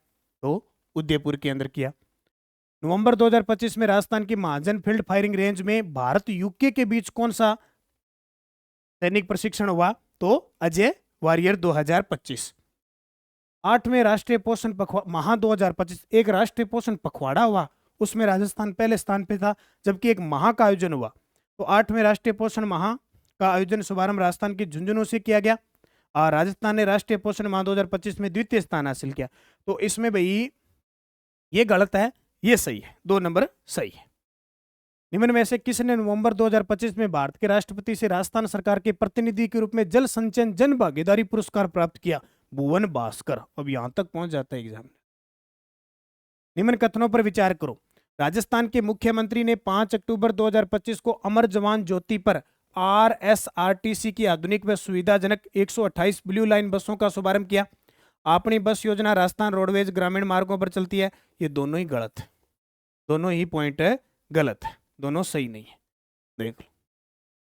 तो उदयपुर के अंदर किया। नवंबर 2025 में राजस्थान की महाजन फील्ड फायरिंग रेंज में भारत यूके के बीच कौन सा सैनिक प्रशिक्षण हुआ? तो अजय वॉरियर 2025। 8वें राष्ट्रीय पोषण महा 2025 एक राष्ट्रीय पोषण पखवाड़ा हुआ, उसमें राजस्थान पहले स्थान पे था, जबकि एक महा का आयोजन हुआ। तो 8वें राष्ट्रीय पोषण माह का आयोजन शुभारंभ राजस्थान के झुंझुनू से किया गया और राजस्थान ने राष्ट्रीय पोषण माह 2025 में द्वितीय स्थान हासिल किया। तो इसमें भाई ये गलत है, ये सही है, 2 नंबर सही है। निम्न में से किसने नवंबर 2025 में भारत के राष्ट्रपति से राजस्थान सरकार के प्रतिनिधि के रूप में जल संचयन जन भागीदारी पुरस्कार प्राप्त किया? भुवन भास्कर। अब यहां तक पहुंच जाता है एग्जाम। निम्न कथनों पर विचार करो। राजस्थान के मुख्यमंत्री ने 5 अक्टूबर 2025 को अमर जवान ज्योति पर आरएसआरटीसी की आधुनिक व सुविधाजनक 128 ब्लू लाइन बसों का शुभारंभ किया। अपनी बस योजना राजस्थान रोडवेज ग्रामीण मार्गों पर चलती है। ये दोनों ही गलत है, दोनों ही पॉइंट गलत है, दोनों सही नहीं है। देख लो,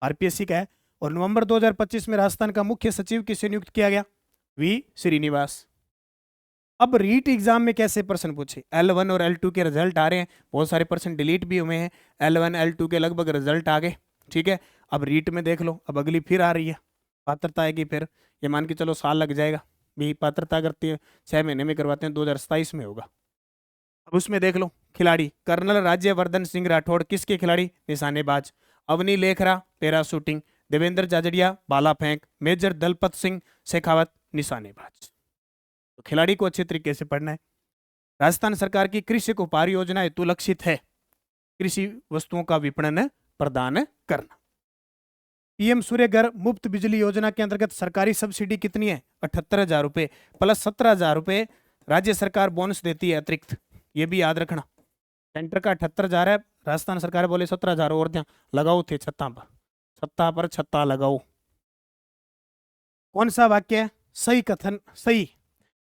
आरपीएससी का है। और नवंबर 2025 में राजस्थान का मुख्य सचिव किसे नियुक्त किया गया? वी श्रीनिवास। अब रीट एग्जाम में कैसे प्रश्न पूछे? L1 और L2 के रिजल्ट आ रहे हैं, बहुत सारे प्रश्न डिलीट भी हुए हैं। L1 L2 के लगभग रिजल्ट आ गए, ठीक है। अब रीट में देख लो, अब अगली फिर आ रही है, पात्रता आएगी। फिर ये मान के चलो साल लग जाएगा भी, पात्रता करती है 6 महीने में करवाते हैं, 2027 में होगा। अब उसमें देख लो खिलाड़ी, कर्नल राज्यवर्धन सिंह राठौड़ किसके खिलाड़ी? निशानेबाज। अवनी लेखरा पैरा शूटिंग, देवेंद्र जाजड़िया भाला फेंक, मेजर दलपत सिंह शेखावत निशानेबाज। तो खिलाड़ी को अच्छे तरीके से पढ़ना है। राजस्थान सरकार की कृषक उपहार योजना हेतु लक्षित है कृषि वस्तुओं का विपणन प्रदान करना। पीएम सूर्य घर मुफ्त बिजली योजना के अंतर्गत सरकारी सब्सिडी कितनी है? 78,000 रुपए प्लस 17,000 रुपए राज्य सरकार बोनस देती है अतिरिक्त। ये भी याद रखना, सेंटर का 78,000 है, राजस्थान सरकार बोले 17,000 और ध्यान लगाओ थे छत्ता पर छत्ता लगाओ। कौन सा वाक्य है सही? कथन सही।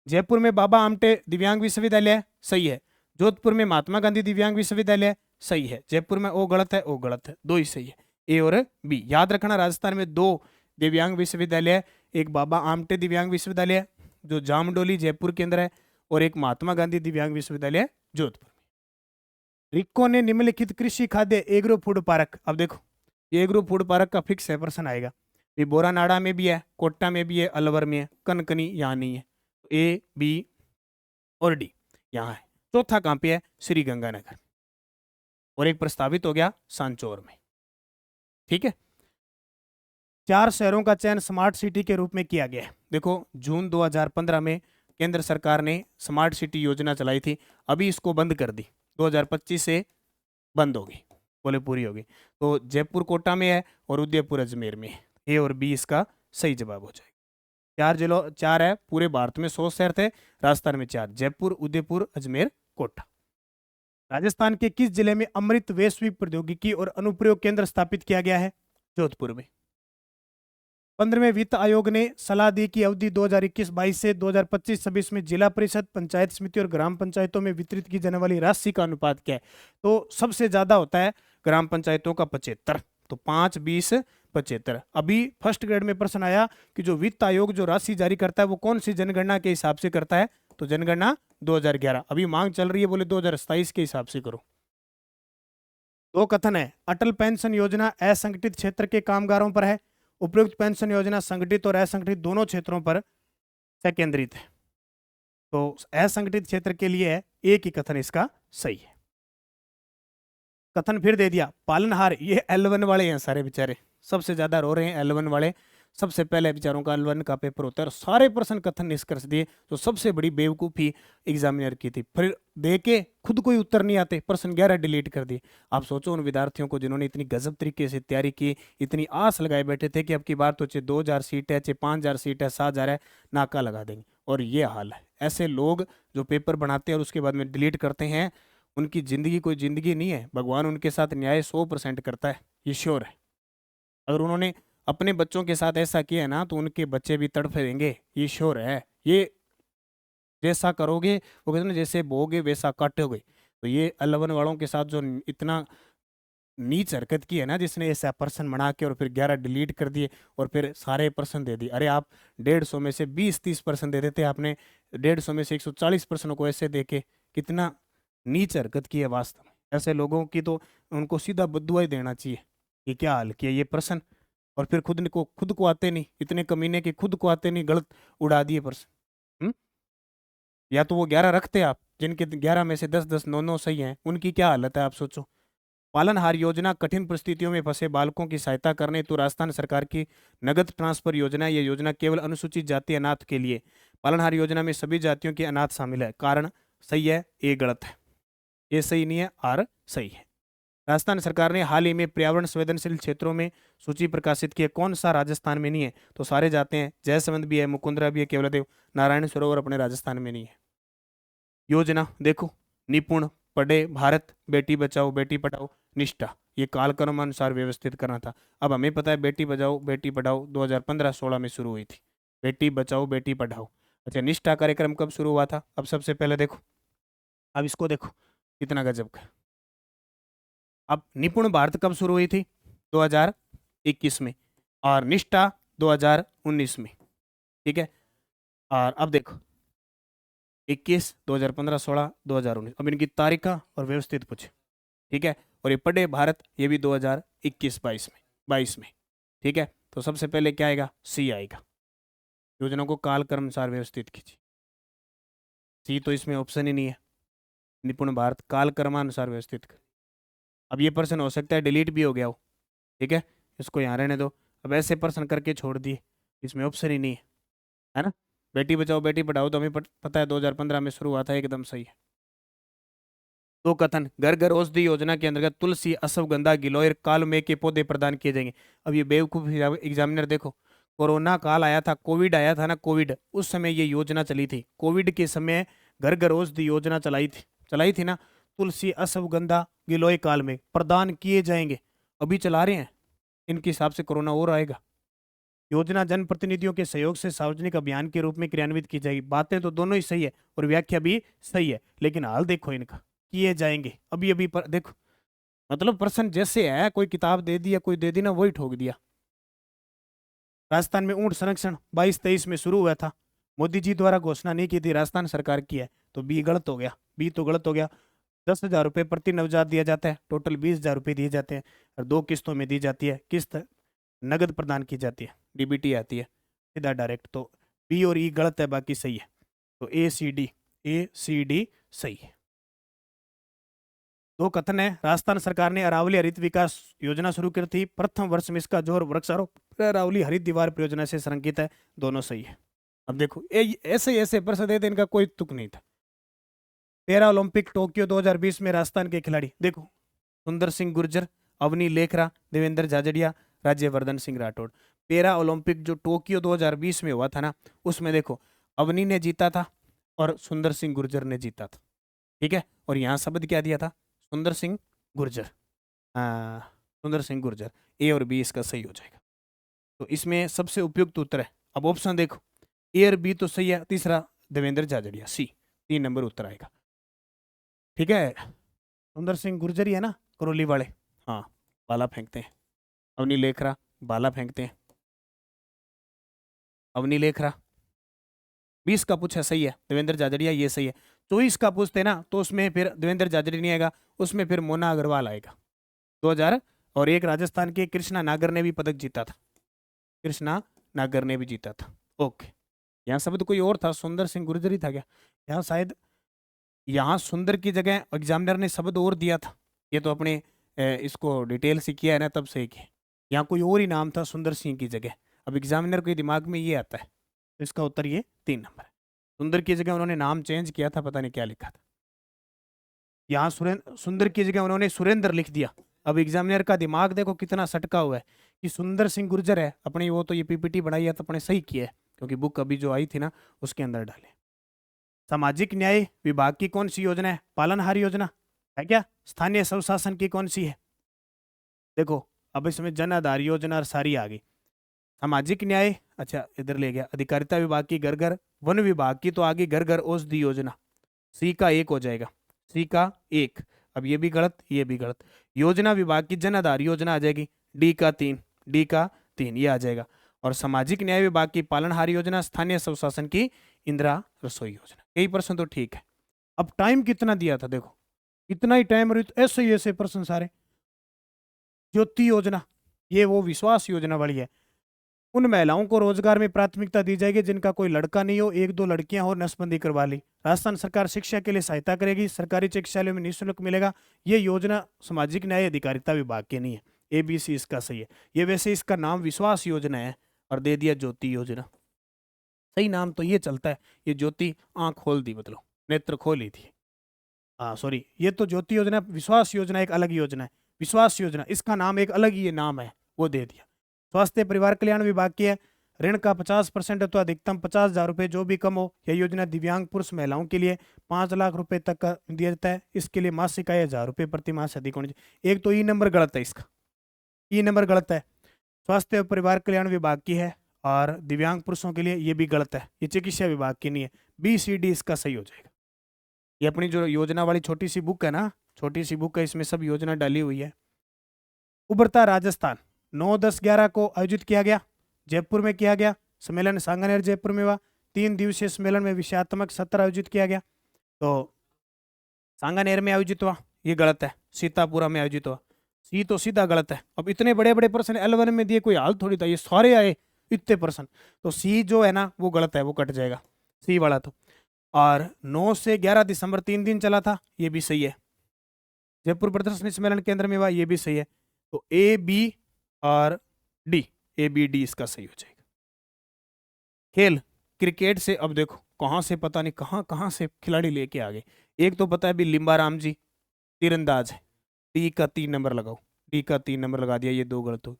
जयपुर में बाबा आमटे दिव्यांग विश्वविद्यालय सही है। जोधपुर में महात्मा गांधी दिव्यांग विश्वविद्यालय सही है। जयपुर में ओ गलत है, ओ गलत है, 2 ही सही है, ए और बी। याद रखना राजस्थान में 2 दिव्यांग विश्वविद्यालय, एक बाबा आमटे दिव्यांग विश्वविद्यालय जो जामडोली जयपुर के अंदर है, और एक महात्मा गांधी दिव्यांग विश्वविद्यालय जोधपुर में। रिक्को ने निम्नलिखित कृषि खाद्य एग्रो फूड पार्क, अब देखो ये एग्रो फूड पार्क का फिक्स है पर्सन आएगा, ये बोरानाड़ा में भी है, कोट्टा में भी है, अलवर में है, कनकनी यहाँ नहीं है, ए बी और डी यहाँ है। चौथा कहाँ पे है? श्री गंगानगर, और एक प्रस्तावित हो गया सांचौर में। ठीक है, 4 शहरों का चयन स्मार्ट सिटी के रूप में किया गया है। देखो जून 2015 में केंद्र सरकार ने स्मार्ट सिटी योजना चलाई थी, अभी इसको बंद कर दी, 2025 से बंद होगी, बोले पूरी होगी। तो जयपुर कोटा में है और उदयपुर अजमेर में है, ए और बी इसका सही जवाब हो जाएगा। 4 जिलों 4 है, पूरे भारत में 100 शहर थे, राजस्थान में 4, जयपुर, उदयपुर, अजमेर, कोटा। राजस्थान के किस जिले में अमृत वैश्विक प्रौद्योगिकी और अनुप्रयोग केंद्र स्थापित किया गया है? जोधपुर में। 15वें वित्त आयोग ने सलाह दी कि अवधि 2021-22 से 2025-26 में जिला परिषद, पंचायत समिति और ग्राम पंचायतों में वितरित की जाने वाली राशि का अनुपात क्या है? तो सबसे ज्यादा होता है ग्राम पंचायतों का 75, तो 5, 20, 75। अभी फर्स्ट ग्रेड में प्रश्न आया कि जो वित्त आयोग जो राशि जारी करता है वो कौन सी जनगणना के हिसाब से करता है? तो जनगणना 2011। अभी मांग चल रही है, बोले 2027 के हिसाब से करो। 2 कथन है, अटल पेंशन योजना असंगठित क्षेत्र के कामगारों पर है, उपयुक्त पेंशन योजना संगठित और असंगठित दोनों क्षेत्रों पर से केंद्रित है। तो असंगठित क्षेत्र के लिए है, एक ही कथन इसका सही है। कथन फिर दे दिया, पालनहार, ये L1 वाले हैं सारे बेचारे, सबसे ज्यादा रो रहे हैं L1 वाले, सबसे पहले बेचारों का L1 का पेपर होता है और सारे प्रश्न कथन निष्कर्ष दिए, तो सबसे बड़ी बेवकूफ़ी एग्जामिनर की थी। फिर दे के खुद कोई उत्तर नहीं आते, प्रश्न 11 डिलीट कर दिए। आप सोचो उन विद्यार्थियों को जिन्होंने इतनी गजब तरीके से तैयारी की, इतनी आस लगाए बैठे थे कि अब की बार तो चाहे 2000 सीट है, चाहे 5000 सीट है, 7000 है, नाका लगा देंगे, और ये हाल है। ऐसे लोग जो पेपर बनाते हैं और उसके बाद में डिलीट करते हैं, उनकी जिंदगी कोई जिंदगी नहीं है, भगवान उनके साथ न्याय 100% करता है, ये श्योर है। अगर उन्होंने अपने बच्चों के साथ ऐसा किया है ना, तो उनके बच्चे भी तड़फेंगे, ये श्योर है। ये जैसा करोगे, वो कहते हैं ना, जैसे बोगे वैसा काटोगे। तो ये L1 वालों के साथ जो इतना नीच हरकत की है ना, जिसने ऐसा पर्सन बना के और फिर 11 डिलीट कर दिए और फिर सारे पर्सन दे दिए। अरे आप 150 में से 20-30% दे देते, आपने 150 में से 140 पर्सनों को ऐसे देके, कितना नीच हरकत की है वास्तव में। ऐसे लोगों की तो उनको सीधा बद्दुआ ही देना चाहिए। ये क्या हाल किया ये पर्सन, और फिर खुद को आते नहीं, इतने कमीने के खुद को आते नहीं, गलत उड़ा दिए पर्सन। या तो वो 11 रखते आप, जिनके 11 में से 10-10, 9-9 सही हैं, उनकी क्या हालत है आप सोचो। पालनहार योजना कठिन परिस्थितियों में फंसे बालकों की सहायता करने तो राजस्थान सरकार की नगद ट्रांसफर योजना। यह योजना केवल अनुसूचित जाति अनाथ के लिए। पालनहार योजना में सभी जातियों के अनाथ शामिल है। कारण सही है, ए गलत है, ये सही नहीं है, आर सही है। राजस्थान सरकार ने हाल ही में पर्यावरण संवेदनशील क्षेत्रों में सूची प्रकाशित की है। कौन सा राजस्थान में नहीं है? तो सारे जाते हैं, जयसमंद भी है, मुकुंदरा भी है, केवलादेव, नारायण सरोवर अपने राजस्थान में नहीं है। योजना देखो, निपुण, पढ़े भारत, बेटी बचाओ बेटी पढ़ाओ, निष्ठा, ये कालक्रम अनुसार व्यवस्थित करना था। अब हमें पता है बेटी बचाओ बेटी पढ़ाओ 2015-16 में शुरू हुई थी, बेटी बचाओ बेटी पढ़ाओ। अच्छा, निष्ठा कार्यक्रम कब शुरू हुआ था? अब सबसे पहले देखो, अब इसको देखो कितना गजब का। अब निपुण भारत कब शुरू हुई थी? 2021 में, और निष्ठा 2019 में। ठीक है, और अब देखो 21, 2015, 16, 2019, अब इनकी तारीखा और व्यवस्थित पूछे। ठीक है, और ये पढ़े भारत, ये भी 2021-22 में। ठीक है, तो सबसे पहले क्या आएगा? सी आएगा, योजना को काल क्रम अनुसार व्यवस्थित कीजिए। सी तो इसमें ऑप्शन ही नहीं है, निपुण भारत काल क्रमानुसार व्यवस्थित कर। अब ये प्रश्न हो सकता है डिलीट भी हो गया हो, ठीक है, इसको यहाँ रहने दो। अब ऐसे प्रश्न करके छोड़ दिए, इसमें ऑप्शन ही नहीं है ना। बेटी बचाओ बेटी पढ़ाओ तो हमें पता है 2015 में शुरू हुआ था, एकदम सही है। दो कथन, घर घर औषधि योजना के अंतर्गत तुलसी, अश्वगंधा, गिलोय, कालमेघ के पौधे प्रदान किए जाएंगे। अब ये बेवकूफ एग्जामिनर देखो, कोरोना काल आया था, कोविड आया था ना, कोविड, उस समय ये योजना चली थी। कोविड के समय घर घर औषधि योजना चलाई थी ना, तुलसी, अश्वगंधा, गिलोय, कालमेघ प्रदान किए जाएंगे, अभी चला रहे हैं। इनके हिसाब से कोरोना और आएगा। योजना जनप्रतिनिधियों के सहयोग से सार्वजनिक अभियान के रूप में क्रियान्वित की जाएगी। बातें तो दोनों ही सही है और व्याख्या भी सही है, लेकिन हाल देखो इनका, किए जाएंगे अभी अभी पर देखो, मतलब प्रश्न जैसे है, कोई किताब दे दी या कोई दे दी ना, वही ठोक दिया। राजस्थान में ऊंट संरक्षण 22-23 में शुरू हुआ था। मोदी जी द्वारा घोषणा नहीं की थी, राजस्थान सरकार की है, तो बी गलत हो गया, बी तो गलत हो गया। 10,000 रुपये प्रति नवजात दिया जाता है, टोटल 20,000 रुपये दिए जाते हैं और 2 किस्तों में दी जाती है, किस्त नगद प्रदान की जाती है, डीबीटी आती है सीधा डायरेक्ट। तो बी और ई गलत है, बाकी सही है। तो ए सी डी सही है। दो कथन है, राजस्थान सरकार ने अरावली हरित विकास योजना शुरू की थी, प्रथम वर्ष में इसका जोर वृक्षारोपण अरावली हरित दीवार परियोजना से संरेखित है, दोनों सही है। अब देखो ऐसे ऐसे प्रश्न देते, इनका कोई तुक नहीं था। पैरा ओलंपिक टोक्यो 2020 में राजस्थान के खिलाड़ी देखो, सुंदर सिंह गुर्जर, अवनी लेखरा, देवेंद्र झाझड़िया, राज्यवर्धन सिंह राठौड़। पैरा ओलंपिक जो टोक्यो 2020 में हुआ था ना, उसमें देखो अवनी ने जीता था और सुंदर सिंह गुर्जर ने जीता था, ठीक है। और यहाँ शब्द क्या दिया था, सुंदर सिंह गुर्जर, सुंदर सिंह गुर्जर। ए और बी इसका सही हो जाएगा। तो इसमें सबसे उपयुक्त उत्तर है, अब ऑप्शन देखो, ए और बी तो सही है, तीसरा देवेंद्र झाझड़िया सी, 3 नंबर उत्तर आएगा, ठीक है। सुंदर सिंह गुर्जर ही है ना, करौली वाले, हाँ, बाला फेंकते हैं। अवनी लेखरा बाला फेंकते हैं, अवनी लेखरा। 20 का पूछा सही है, देवेंद्र झाझड़िया ये सही है। 24 का पूछते ना तो उसमें फिर देवेंद्र झाझड़िया नहीं आएगा, उसमें फिर मोना अग्रवाल आएगा। 2000 और एक राजस्थान के कृष्णा नागर ने भी पदक जीता था, कृष्णा नागर ने भी जीता था। ओके, यहाँ शब्द कोई और था, सुंदर सिंह गुर्जर ही था क्या? यहाँ शायद, यहाँ सुंदर की जगह एग्जामिनर ने शब्द और दिया था, ये तो अपने इसको डिटेल से किया है ना, तब से किया। यहाँ कोई और ही नाम था सुंदर सिंह की जगह, अब एग्जामिनर के दिमाग में ये आता है, तो इसका उत्तर ये 3 नंबर है। सुंदर की जगह उन्होंने नाम चेंज किया था, पता नहीं क्या लिखा था। यहाँ सुंदर की जगह उन्होंने सुरेंद्र लिख दिया। अब एग्जामिनर का दिमाग देखो कितना सटका हुआ है कि सुंदर सिंह गुर्जर है अपनी, वो तो ये पीपीटी बनाई है तो अपने सही किया है, क्योंकि बुक अभी जो आई थी ना उसके अंदर डाले। सामाजिक न्याय विभाग की कौन सी योजना है? पालनहार योजना है क्या? स्थानीय स्वशासन की कौन सी है? देखो अब इसमें जन आधार योजना और सारी आ गई। सामाजिक न्याय, अच्छा इधर ले गया, अधिकारिता विभाग की घर घर, वन विभाग की तो आगे घर घर औषधि योजना, सी का 1 हो जाएगा, सी का 1। अब ये भी गलत, ये भी गलत। योजना विभाग की जन आधार योजना आ जाएगी, डी का 3, डी का 3 ये आ जाएगा। और सामाजिक न्याय विभाग की पालनहार योजना, स्थानीय स्वशासन की इंदिरा रसोई योजना। यही प्रश्न तो ठीक है। अब टाइम कितना दिया था देखो, इतना ही टाइम, ऐसे ही ऐसे प्रश्न सारे। ज्योति योजना, ये वो विश्वास योजना वाली है। उन महिलाओं को रोजगार में प्राथमिकता दी जाएगी जिनका कोई लड़का नहीं हो, 1-2 लड़कियां हो, नसबंदी करवा ली। राजस्थान सरकार शिक्षा के लिए सहायता करेगी, सरकारी चिकित्सालयों में निःशुल्क मिलेगा। ये योजना सामाजिक न्याय अधिकारिता विभाग की नहीं है, ABC इसका सही है। ये वैसे इसका नाम विश्वास योजना है और दे दिया ज्योति योजना, सही नाम तो ये चलता है। ये ज्योति आंख खोल दी, मतलब नेत्र खोली थी, हाँ सॉरी, ये तो ज्योति योजना, विश्वास योजना एक अलग योजना है। विश्वास योजना इसका नाम एक अलग ही ये नाम है, वो दे दिया। स्वास्थ्य परिवार कल्याण विभाग की है, ऋण का 50% अथवा अधिकतम 50,000 रुपये जो भी कम हो। यह योजना दिव्यांग पुरुष महिलाओं के लिए 5 लाख रुपए तक का दिया जाता है। इसके लिए मासिक आय 1,000 रुपये प्रति माह से अधिक होनी चाहिए। एक तो ई नंबर गलत है, इसका ई नंबर गलत है। स्वास्थ्य और परिवार कल्याण विभाग की है और दिव्यांग पुरुषों के लिए ये भी गलत है, ये चिकित्सा विभाग की नहीं है। BCD इसका सही हो जाएगा। ये अपनी जो योजना वाली छोटी सी बुक है ना, छोटी सी बुक है, इसमें सब योजना डाली हुई है। उभरता राजस्थान 9, 10, 11 को आयोजित किया गया, जयपुर में किया गया। सम्मेलन सांगानेर जयपुर में हुआ। 3 दिवसीय सम्मेलन में विषयात्मक सत्र आयोजित किया गया। तो सांगानेर में आयोजित हुआ, ये गलत है। सीतापुरा में आयोजित हुआ, सी तो सीधा गलत है। अब इतने बड़े बड़े प्रश्न L1 में दिए, कोई हाल थोड़ी था, ये सारे आए इतने प्रश्न, तो सी जो है ना वो गलत है, वो कट जाएगा सी वाला तो। और 9 से 11 दिसंबर 3 दिन चला था, ये भी सही है। जयपुर प्रदर्शनी सम्मेलन केंद्र में हुआ, ये भी सही है। तो A, B और D, A, B, D इसका सही हो जाएगा। खेल क्रिकेट से, अब देखो कहाँ से पता नहीं कहाँ कहाँ से खिलाड़ी लेके आ गए। एक तो पता है भी लिम्बाराम जी तीरंदाज है, डी का 3 नंबर लगाओ, डी का 3 नंबर लगा दिया, ये 2 गलत हो।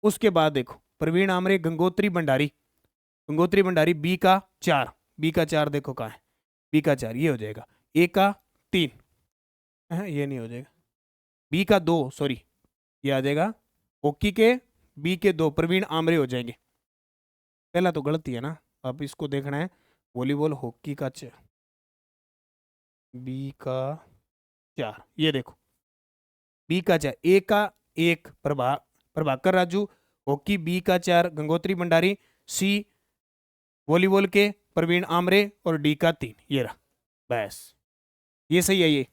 उसके बाद देखो प्रवीण आमरे, गंगोत्री भंडारी, गंगोत्री भंडारी बी का 4, बी का 4 देखो कहाँ है, बी का 4 ये हो जाएगा। ए का 3 ये नहीं हो जाएगा, बी का 2 सॉरी ये आ जाएगा। हॉकी के बी के 2 प्रवीण आमरे हो जाएंगे। पहला तो गलती है ना, अब इसको देखना है। वॉलीबॉल हॉकी का बी का 4, ये देखो बी का 4, ए का 1 प्रभाकर राजू, हॉकी बी का 4 गंगोत्री भंडारी, सी वॉलीबॉल के प्रवीण आमरे और डी का 3, ये रहा, बस ये सही है ये।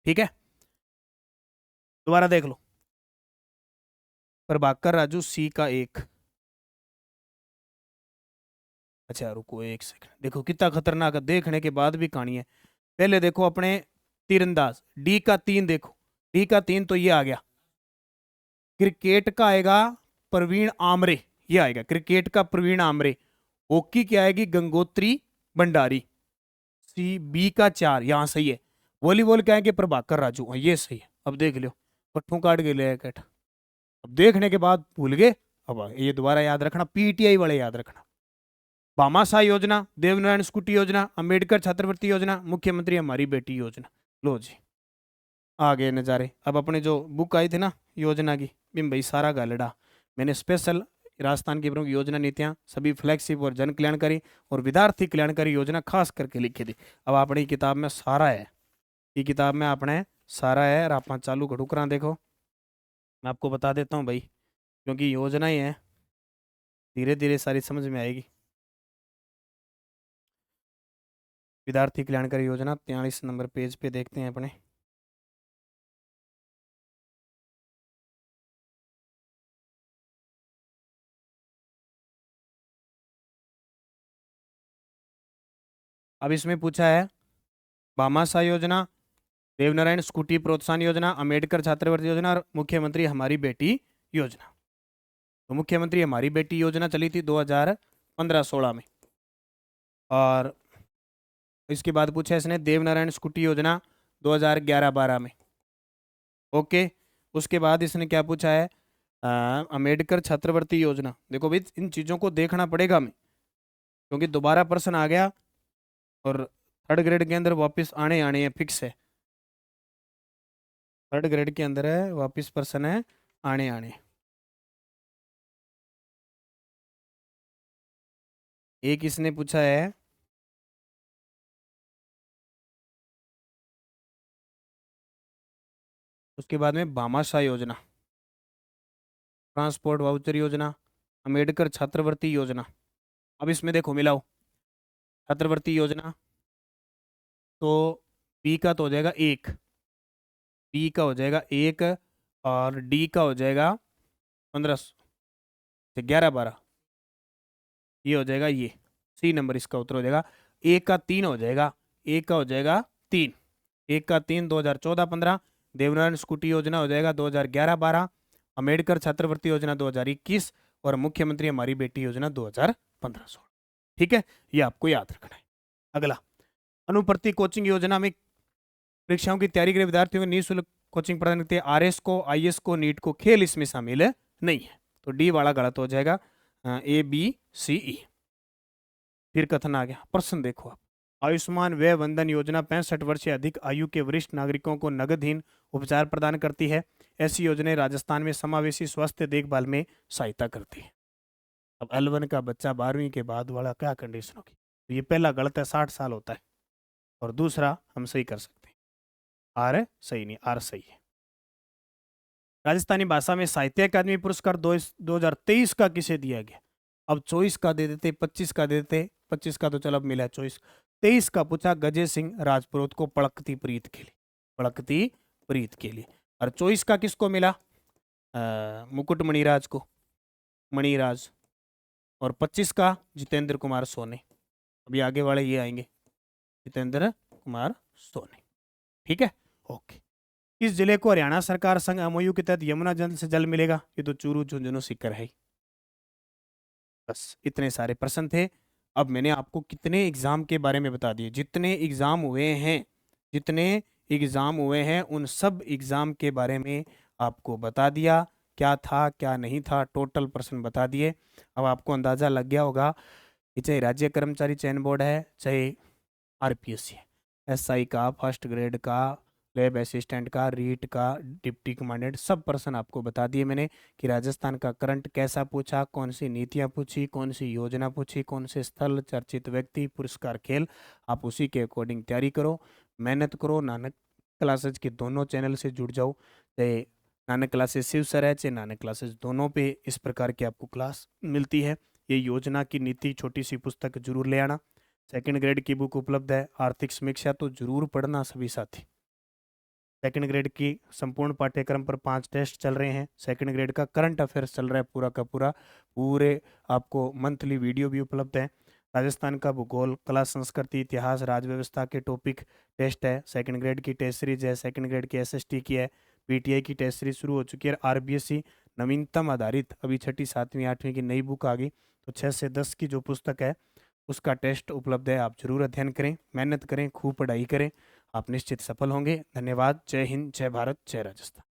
ठीक है, दोबारा देख लो, प्रभाकर राजू सी का 1। अच्छा रुको एक सेकंड, देखो कितना खतरनाक है, देखने के बाद भी कहानी है। पहले देखो अपने तीरंदाज डी का 3, देखो डी का 3 तो ये आ गया। क्रिकेट का आएगा प्रवीण आमरे, ये आएगा क्रिकेट का प्रवीण आमरे। हॉकी की आएगी गंगोत्री भंडारी, सी बी का 4, यहाँ सही है। वॉलीबॉल क्या आएंगे प्रभाकर राजू, हाँ, ये सही है। अब देख लो, पट्टों काट के ले कट, अब देखने के बाद भूल गए, अब ये दोबारा याद रखना, पीटीआई वाले याद रखना। भामाशाह योजना, देवनारायण स्कूटी योजना, अंबेडकर छात्रवृत्ति योजना, मुख्यमंत्री हमारी बेटी योजना। लो जी आ गए नज़ारे। अब अपने जो बुक आई थी ना योजना की, बिम भाई सारा गालड़ा मैंने स्पेशल राजस्थान की प्रमुख योजना नीतियाँ सभी फ्लैगशिप और जन कल्याणकारी और विद्यार्थी कल्याणकारी योजना खास करके लिखी थी। अब अपनी किताब में सारा है, ये किताब में अपने सारा है। और आप चालू घड़ू करा देखो, मैं आपको बता देता हूँ भाई, क्योंकि योजना ही है, धीरे धीरे सारी समझ में आएगी। विद्यार्थी कल्याणकारी योजना 43 नंबर पेज पे देखते हैं अपने। अब इसमें पूछा है भामाशाह योजना, देवनारायण स्कूटी प्रोत्साहन योजना, अंबेडकर छात्रवृत्ति योजना और मुख्यमंत्री हमारी बेटी योजना। तो मुख्यमंत्री हमारी बेटी योजना चली थी 2015-16 में, और इसके बाद पूछा इसने देवनारायण स्कूटी योजना 2011-12 में। ओके, उसके बाद इसने क्या पूछा है, अंबेडकर छात्रवृत्ति योजना। देखो भाई इन चीज़ों को देखना पड़ेगा हमें, क्योंकि दोबारा प्रश्न आ गया और थर्ड ग्रेड के अंदर वापस आने हैं, फिक्स है, थर्ड ग्रेड के अंदर है वापस प्रश्न है आने। एक इसने पूछा है उसके बाद में भामाशाह योजना, ट्रांसपोर्ट वाउचर योजना, अंबेडकर छात्रवृत्ति योजना। अब इसमें देखो मिलाओ, छात्रवृत्ति योजना तो बी का तो हो जाएगा 1, बी का हो जाएगा 1 और डी का हो जाएगा 1511-12, ये हो जाएगा ये सी नंबर इसका उत्तर हो जाएगा। ए का 3 हो जाएगा, ए का हो जाएगा 3, एक का 3 2014-15, देवनारायण स्कूटी योजना हो जाएगा 2011-12, अंबेडकर छात्रवृत्ति योजना 2021 और मुख्यमंत्री हमारी बेटी योजना 2015-16। ठीक है, ये आपको याद रखना है। अगला, अनुप्रति कोचिंग योजना में परीक्षाओं की तैयारी के लिए विद्यार्थियों को निःशुल्क कोचिंग प्रदान करती है। आरएस को, आईएएस को, नीट को, खेल इसमें शामिल नहीं है, तो डी वाला गलत हो जाएगा, ए बी सी ई। फिर कथन आ गया, प्रश्न देखो आप, आयुष्मान व्यय वंदन योजना 65 वर्ष से अधिक आयु के वरिष्ठ नागरिकों को नगदहीन उपचार प्रदान करती है। ऐसी योजनाएं राजस्थान में समावेशी स्वास्थ्य देखभाल में सहायता करती है। अब L1 का बच्चा 12वीं के बाद वाला क्या कंडीशन होगी, तो ये पहला गलत है, 60 साल होता है, और दूसरा हम सही कर सकते हैं, आर सही नहीं, आर सही है। राजस्थानी भाषा में साहित्य अकादमी पुरस्कार 2023 का किसे दिया गया। अब 24 का दे देते, 25 का दे देते, 25 का तो चलो अब मिला है 24, 23 का पूछा गजे सिंह राजपुरोहित को पड़कती प्रीत के लिए, पड़कती प्रीत के लिए। और 24 का किसको मिला, मुकुट मणिराज को, मणिराज। और 25 का जितेंद्र कुमार सोनी। अभी आगे वाले ये आएंगे, जितेंद्र कुमार सोनी। ठीक है, ओके। किस जिले को हरियाणा सरकार संग एमओयू के तहत यमुना जल से जल मिलेगा, ये तो चूरू झुंझुनू सीकर है। बस इतने सारे प्रश्न थे। अब मैंने आपको कितने एग्जाम के बारे में बता दिए, जितने एग्जाम हुए हैं, जितने एग्जाम हुए हैं उन सब एग्जाम के बारे में आपको बता दिया, क्या था क्या नहीं था, टोटल प्रश्न बता दिए। अब आपको अंदाजा लग गया होगा कि चाहे राज्य कर्मचारी चयन बोर्ड है, चाहे आरपीएससी है, एसआई का, फर्स्ट ग्रेड का, लैब असिस्टेंट का, रीट का, डिप्टी कमांडेंट, सब प्रश्न आपको बता दिए मैंने कि राजस्थान का करंट कैसा पूछा, कौन सी नीतियाँ पूछी, कौन सी योजना पूछी, कौन से स्थल, चर्चित व्यक्ति, पुरस्कार, खेल। आप उसी के अकॉर्डिंग तैयारी करो, मेहनत करो। नानक क्लासेज के दोनों चैनल से जुड़ जाओ, चाहे नानक क्लासेज शिव सर है, चाहे नानक क्लासेज, दोनों पे इस प्रकार की आपको क्लास मिलती है। ये योजना की नीति छोटी सी पुस्तक जरूर ले आना। सेकंड ग्रेड की बुक उपलब्ध है, आर्थिक समीक्षा तो जरूर पढ़ना सभी साथी। सेकंड ग्रेड की संपूर्ण पाठ्यक्रम पर 5 टेस्ट चल रहे हैं। सेकंड ग्रेड का करंट अफेयर्स चल रहा है पूरा का पूरा, पूरे आपको मंथली वीडियो भी उपलब्ध है। राजस्थान का भूगोल, कला, संस्कृति, इतिहास, राज्य व्यवस्था के टॉपिक टेस्ट है। सेकंड ग्रेड की टेस्ट सीरीज है, सेकंड ग्रेड की एसएसटी की है, पीटीआई की टेस्ट सीरीज शुरू हो चुकी है। आरबीएससी नवीनतम आधारित अभी 6ठी 7वीं 8वीं की नई बुक आ गई, तो 6 से 10 की जो पुस्तक है उसका टेस्ट उपलब्ध है। आप जरूर अध्ययन करें, मेहनत करें, खूब पढ़ाई करें, आप निश्चित सफल होंगे। धन्यवाद। जय हिंद, जय भारत, जय राजस्थान।